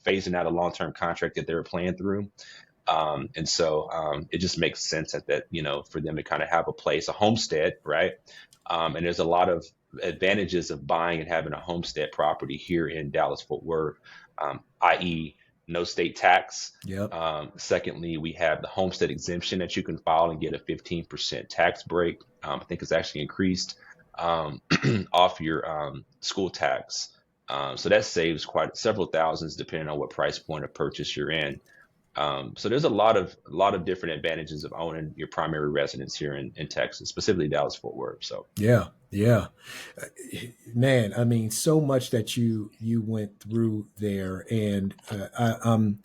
phasing out a long-term contract that they were playing through. And so it just makes sense that for them to kind of have a place, a homestead, right? And there's a lot of advantages of buying and having a homestead property here in Dallas Fort Worth, i.e., no state tax. Yep. Secondly, we have the homestead exemption that you can file and get a 15% tax break. I think it's actually increased off your school tax. So that saves several thousands depending on what price point of purchase you're in. So there's a lot of different advantages of owning your primary residence here in Texas, specifically Dallas Fort Worth. So yeah, man. I mean, so much that you went through there, and I'm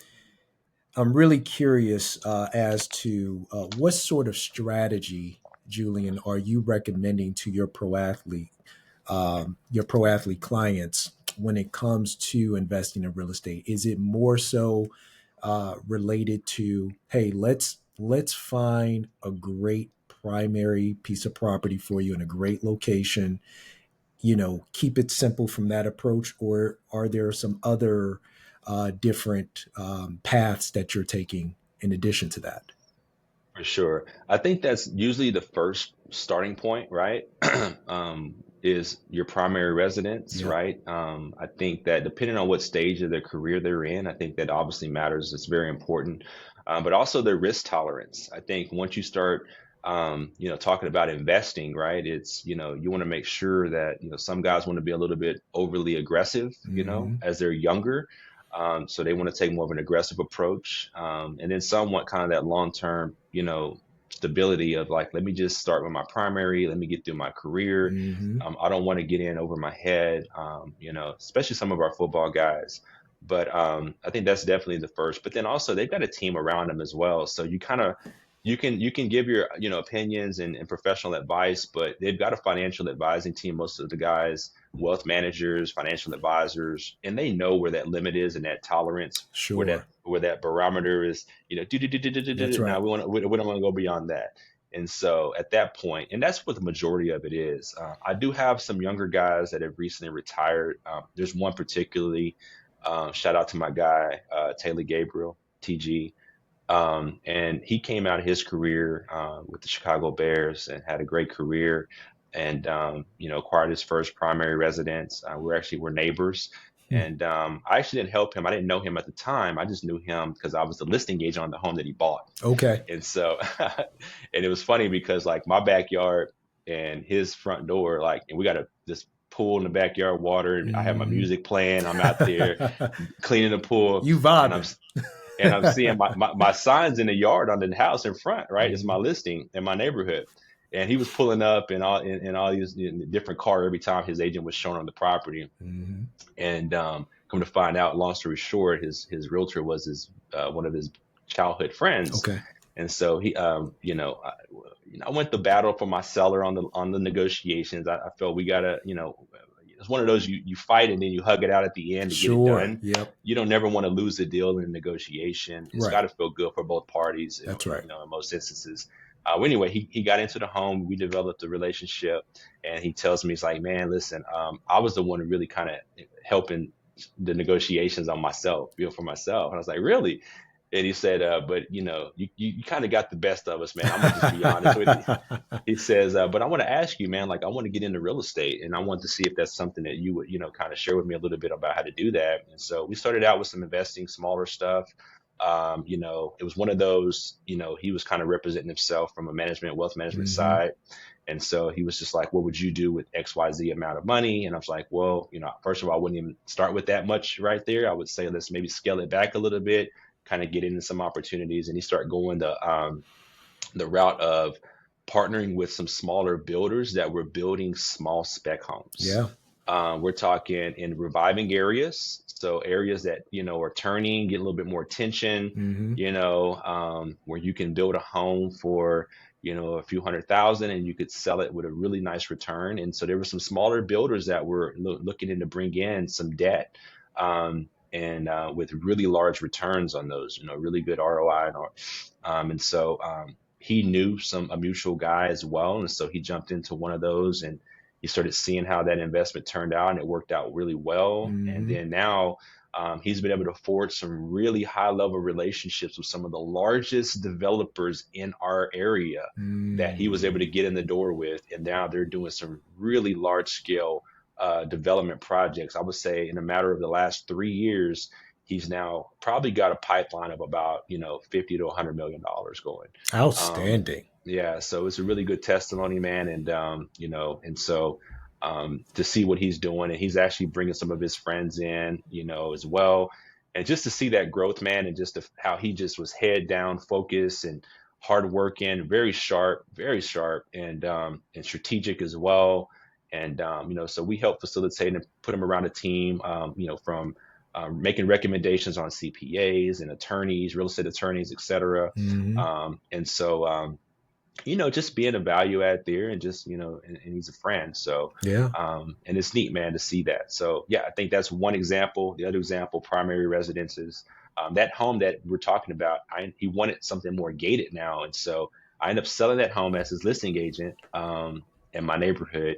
really curious as to what sort of strategy, Julian, are you recommending to your pro athlete clients when it comes to investing in real estate? Is it more so related to, hey, let's find a great primary piece of property for you in a great location, keep it simple from that approach? Or are there some other different paths that you're taking in addition to that? for sure, I think that's usually the first starting point, right? Is your primary residence, Yeah. right? I think that depending on what stage of their career they're in, I think that obviously matters. It's very important, but also their risk tolerance. I think once you start, talking about investing, right? It's, you want to make sure that, some guys want to be a little bit overly aggressive, as they're younger. So they want to take more of an aggressive approach. And then some want kind of that long-term, stability of like, let me just start with my primary, let me get through my career. I don't want to get in over my head, especially some of our football guys. But I think that's definitely the first. But then also they've got a team around them as well. So you can give your opinions and professional advice, but they've got a financial advising team. Most of the guys, wealth managers, financial advisors, and they know where that limit is and that tolerance, Sure. where that barometer is. That's right. Now we don't want to go beyond that. And so at that point, and that's what the majority of it is. I do have some younger guys that have recently retired. There's one particularly. Shout out to my guy Taylor Gabriel, TG. And he came out of his career with the Chicago Bears and had a great career, and acquired his first primary residence. We're neighbors, And I actually didn't help him. I didn't know him at the time. I just knew him because I was the listing agent on the home that he bought. Okay. And so, and it was funny because like my backyard and his front door, like, and we got this pool in the backyard, water, and I have my music playing. I'm out there cleaning the pool, You and vibing. I'm seeing my signs in the yard on the house in front, right? It's my listing in my neighborhood. And he was pulling up in all these different car every time his agent was shown on the property. Mm-hmm. And come to find out, long story short, his realtor was his one of his childhood friends. Okay. And so he, I went to battle for my seller on the negotiations. I felt we gotta, it's one of those you fight and then you hug it out at the end to get it done. Yep. You don't never want to lose a deal in a negotiation. It's got to feel good for both parties. That's right. In most instances. Anyway, he got into the home. We developed a relationship, and he tells me, he's like, man, listen, I was the one who really kind of helping the negotiations on myself, for myself. And I was like, really? And he said, but you kind of got the best of us, man. I'm gonna just be honest with you. He says, but I want to ask you, man, like I want to get into real estate, and I want to see if that's something that you would, kind of share with me a little bit about how to do that. And so we started out with some investing, smaller stuff. It was one of those, he was kind of representing himself from a wealth management side. And so he was just like, what would you do with XYZ amount of money? And I was like, well, first of all, I wouldn't even start with that much right there. I would say, let's maybe scale it back a little bit, kind of get into some opportunities. And he started going the route of partnering with some smaller builders that were building small spec homes. Yeah. We're talking in reviving areas. So areas that, are turning, get a little bit more attention, where you can build a home for, a few $100,000 and you could sell it with a really nice return. And so there were some smaller builders that were looking to bring in some debt and with really large returns on those, really good ROI. And so he knew a mutual guy as well. And so he jumped into one of those and he started seeing how that investment turned out, and it worked out really well. And then now he's been able to forge some really high level relationships with some of the largest developers in our area that he was able to get in the door with. And now they're doing some really large scale development projects. I would say in a matter of the last 3 years, he's now probably got a pipeline of about, 50 to $100 million going. Outstanding. Yeah, so it's a really good testimony, man, and so to see what he's doing, and he's actually bringing some of his friends in, as well, and just to see that growth, man, and just how he just was head down, focused, and hardworking, very sharp, and strategic as well, and so we help facilitate and put him around a team, from making recommendations on CPAs and attorneys, real estate attorneys, et cetera, and so. Just being a value add there and just, and he's a friend. So, yeah. And it's neat, man, to see that. So, yeah, I think that's one example. The other example, primary residences, that home that we're talking about, he wanted something more gated now. And so I ended up selling that home as his listing agent in my neighborhood.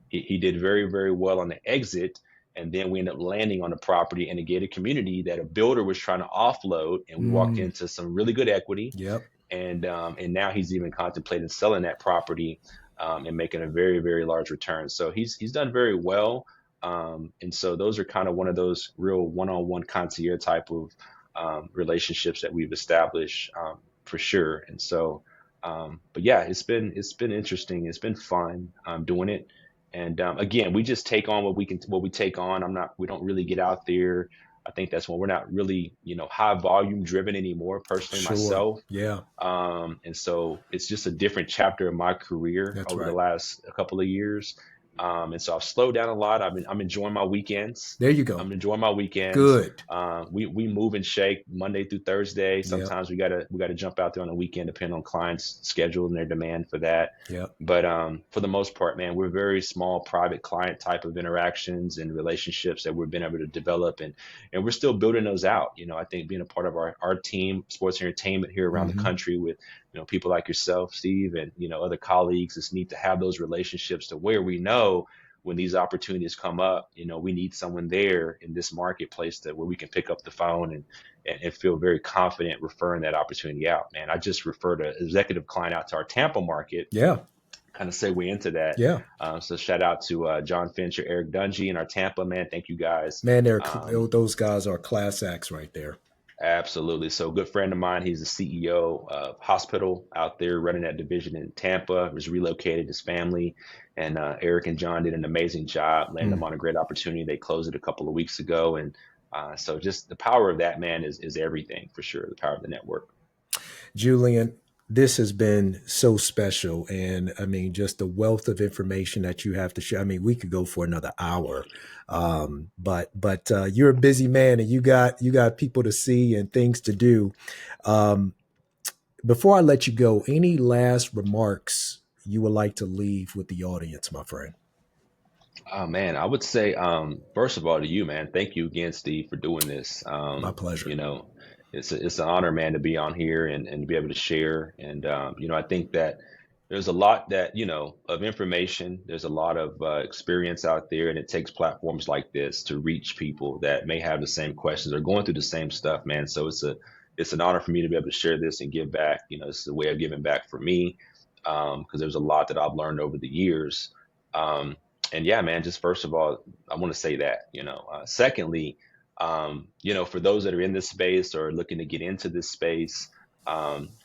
He did very, very well on the exit. And then we ended up landing on a property in a gated community that a builder was trying to offload. And we walked into some really good equity. Yep. And now he's even contemplating selling that property and making a very, very large return. So he's done very well. And so those are kind of one of those real one-on-one concierge type of relationships that we've established for sure. And so, but yeah, it's been interesting. It's been fun doing it. And again, we just take on what we take on. We don't really get out there. I think that's when we're not really, high volume driven anymore, personally, myself. Yeah. And so it's just a different chapter of my career over the last couple of years. And so I've slowed down a lot. I'm enjoying my weekends. There you go. I'm enjoying my weekends. Good. We move and shake Monday through Thursday. Sometimes we gotta jump out there on the weekend, depending on clients' schedule and their demand for that. Yeah. But for the most part, man, we're very small, private client type of interactions and relationships that we've been able to develop, and we're still building those out. I think being a part of our team, sports entertainment here around the country with people like yourself, Steve, and other colleagues, it's neat to have those relationships to where we know when these opportunities come up, we need someone there in this marketplace where we can pick up the phone and feel very confident referring that opportunity out. Man, I just referred an executive client out to our Tampa market. Yeah. kind of segue into that. Yeah, So shout out to John Fincher, Eric Dungy, and our Tampa man. Thank you guys. man, Um, those guys are class acts right there. Absolutely. So, a good friend of mine, he's the CEO of hospital out there running that division in Tampa. Was relocated his family, and Eric and John did an amazing job, landing them Mm. on a great opportunity. They closed it a couple of weeks ago, and so just the power of that man is everything for sure. The power of the network. Julian, this has been so special. And I mean, just the wealth of information that you have to share. I mean, we could go for another hour. But you're a busy man and you got people to see and things to do. Um, Before I let you go, any last remarks you would like to leave with the audience, my friend? Oh man, I would say first of all to you, man, thank you again, Steve, for doing this. My pleasure. You know, it's an honor, man, to be on here and to be able to share. And I think that there's a lot that of information. There's a lot of experience out there, and it takes platforms like this to reach people that may have the same questions or going through the same stuff, man. So it's an honor for me to be able to share this and give back. It's a way of giving back for me because there's a lot that I've learned over the years. And yeah, man, just first of all, I want to say that, secondly, for those that are in this space or looking to get into this space,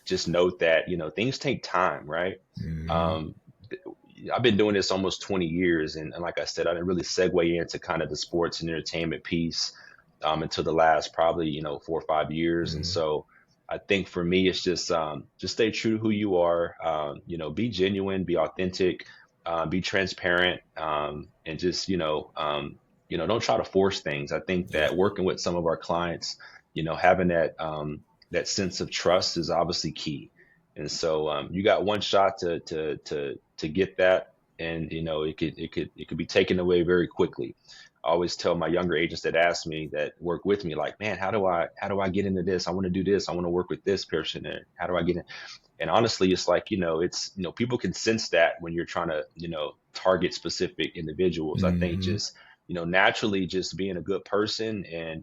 just note that, things take time, right? Mhm. Um, I've been doing this almost 20 years. And like I said, I didn't really segue into kind of the sports and entertainment piece until the last probably, 4 or 5 years. And Mhm. so I think for me, it's just stay true to who you are, be genuine, be authentic, be transparent, and just, don't try to force things. I think Yeah. that working with some of our clients, having that sense of trust is obviously key. And so you got one shot to get that, and it could be taken away very quickly. I always tell my younger agents that ask me that work with me, like, man, how do I get into this? I want to do this. I want to work with this person. And how do I get in? And honestly, it's like, people can sense that when you're trying to, target specific individuals. I think Mhm. just, naturally just being a good person and,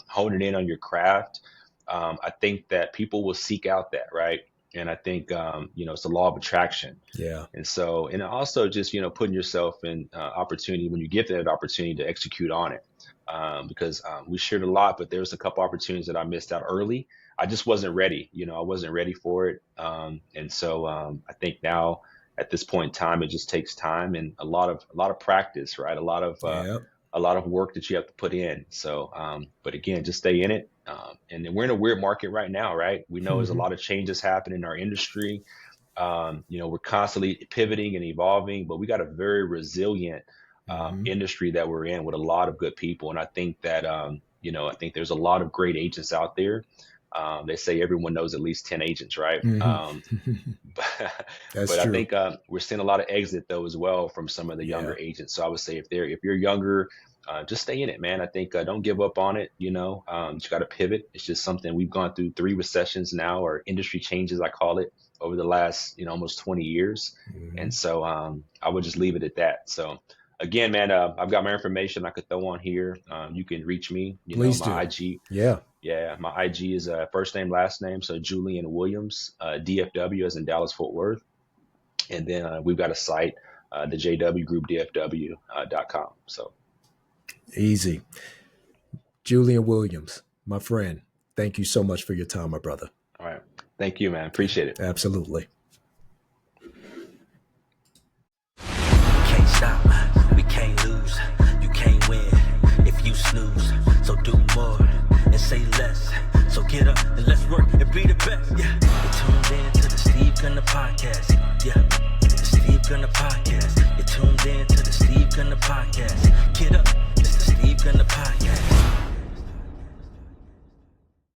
honing in on your craft. I think that people will seek out that, right? And I think, it's the law of attraction. Yeah. And so, and also just, putting yourself in opportunity when you get that opportunity to execute on it. Because we shared a lot, but there was a couple opportunities that I missed out early. I just wasn't ready. I wasn't ready for it. And so I think now at this point in time, it just takes time and a lot of practice, right? Yeah. A lot of work that you have to put in. So, but again, just stay in it. And then we're in a weird market right now, right? We know there's a Mhm. lot of changes happening in our industry. We're constantly pivoting and evolving, but we got a very resilient Mhm. industry that we're in with a lot of good people. And I think that, I think there's a lot of great agents out there. They say everyone knows at least 10 agents, right? Mhm. But, That's but I true. think we're seeing a lot of exit though as well from some of the Yeah. younger agents. So I would say if you're younger, just stay in it, man. I think don't give up on it. You got to pivot. It's just something we've gone through 3 recessions now, or industry changes, I call it, over the last almost 20 years. And Mhm. so I would just leave it at that. So again, man, I've got my information I could throw on here. You can reach me. Please My do. IG. Yeah. Yeah, my IG is first name, last name. So Julian Williams, DFW as in Dallas Fort Worth. And then we've got a site, the JW Group DFW.com. So, Easy. Julian Williams, my friend, thank you so much for your time, my brother. all right. Thank you, man. Appreciate it. Absolutely. Can't stop, we can't lose. You can't win if you snooze. So do more and say less. So get up and let's work and be the best. Yeah, you're tuned in to the Steve Gunner Podcast. Yeah, the Steve Gunner Podcast. You're tuned in to the Steve Gunner Podcast. Get up, it's the Steve Gunner Podcast.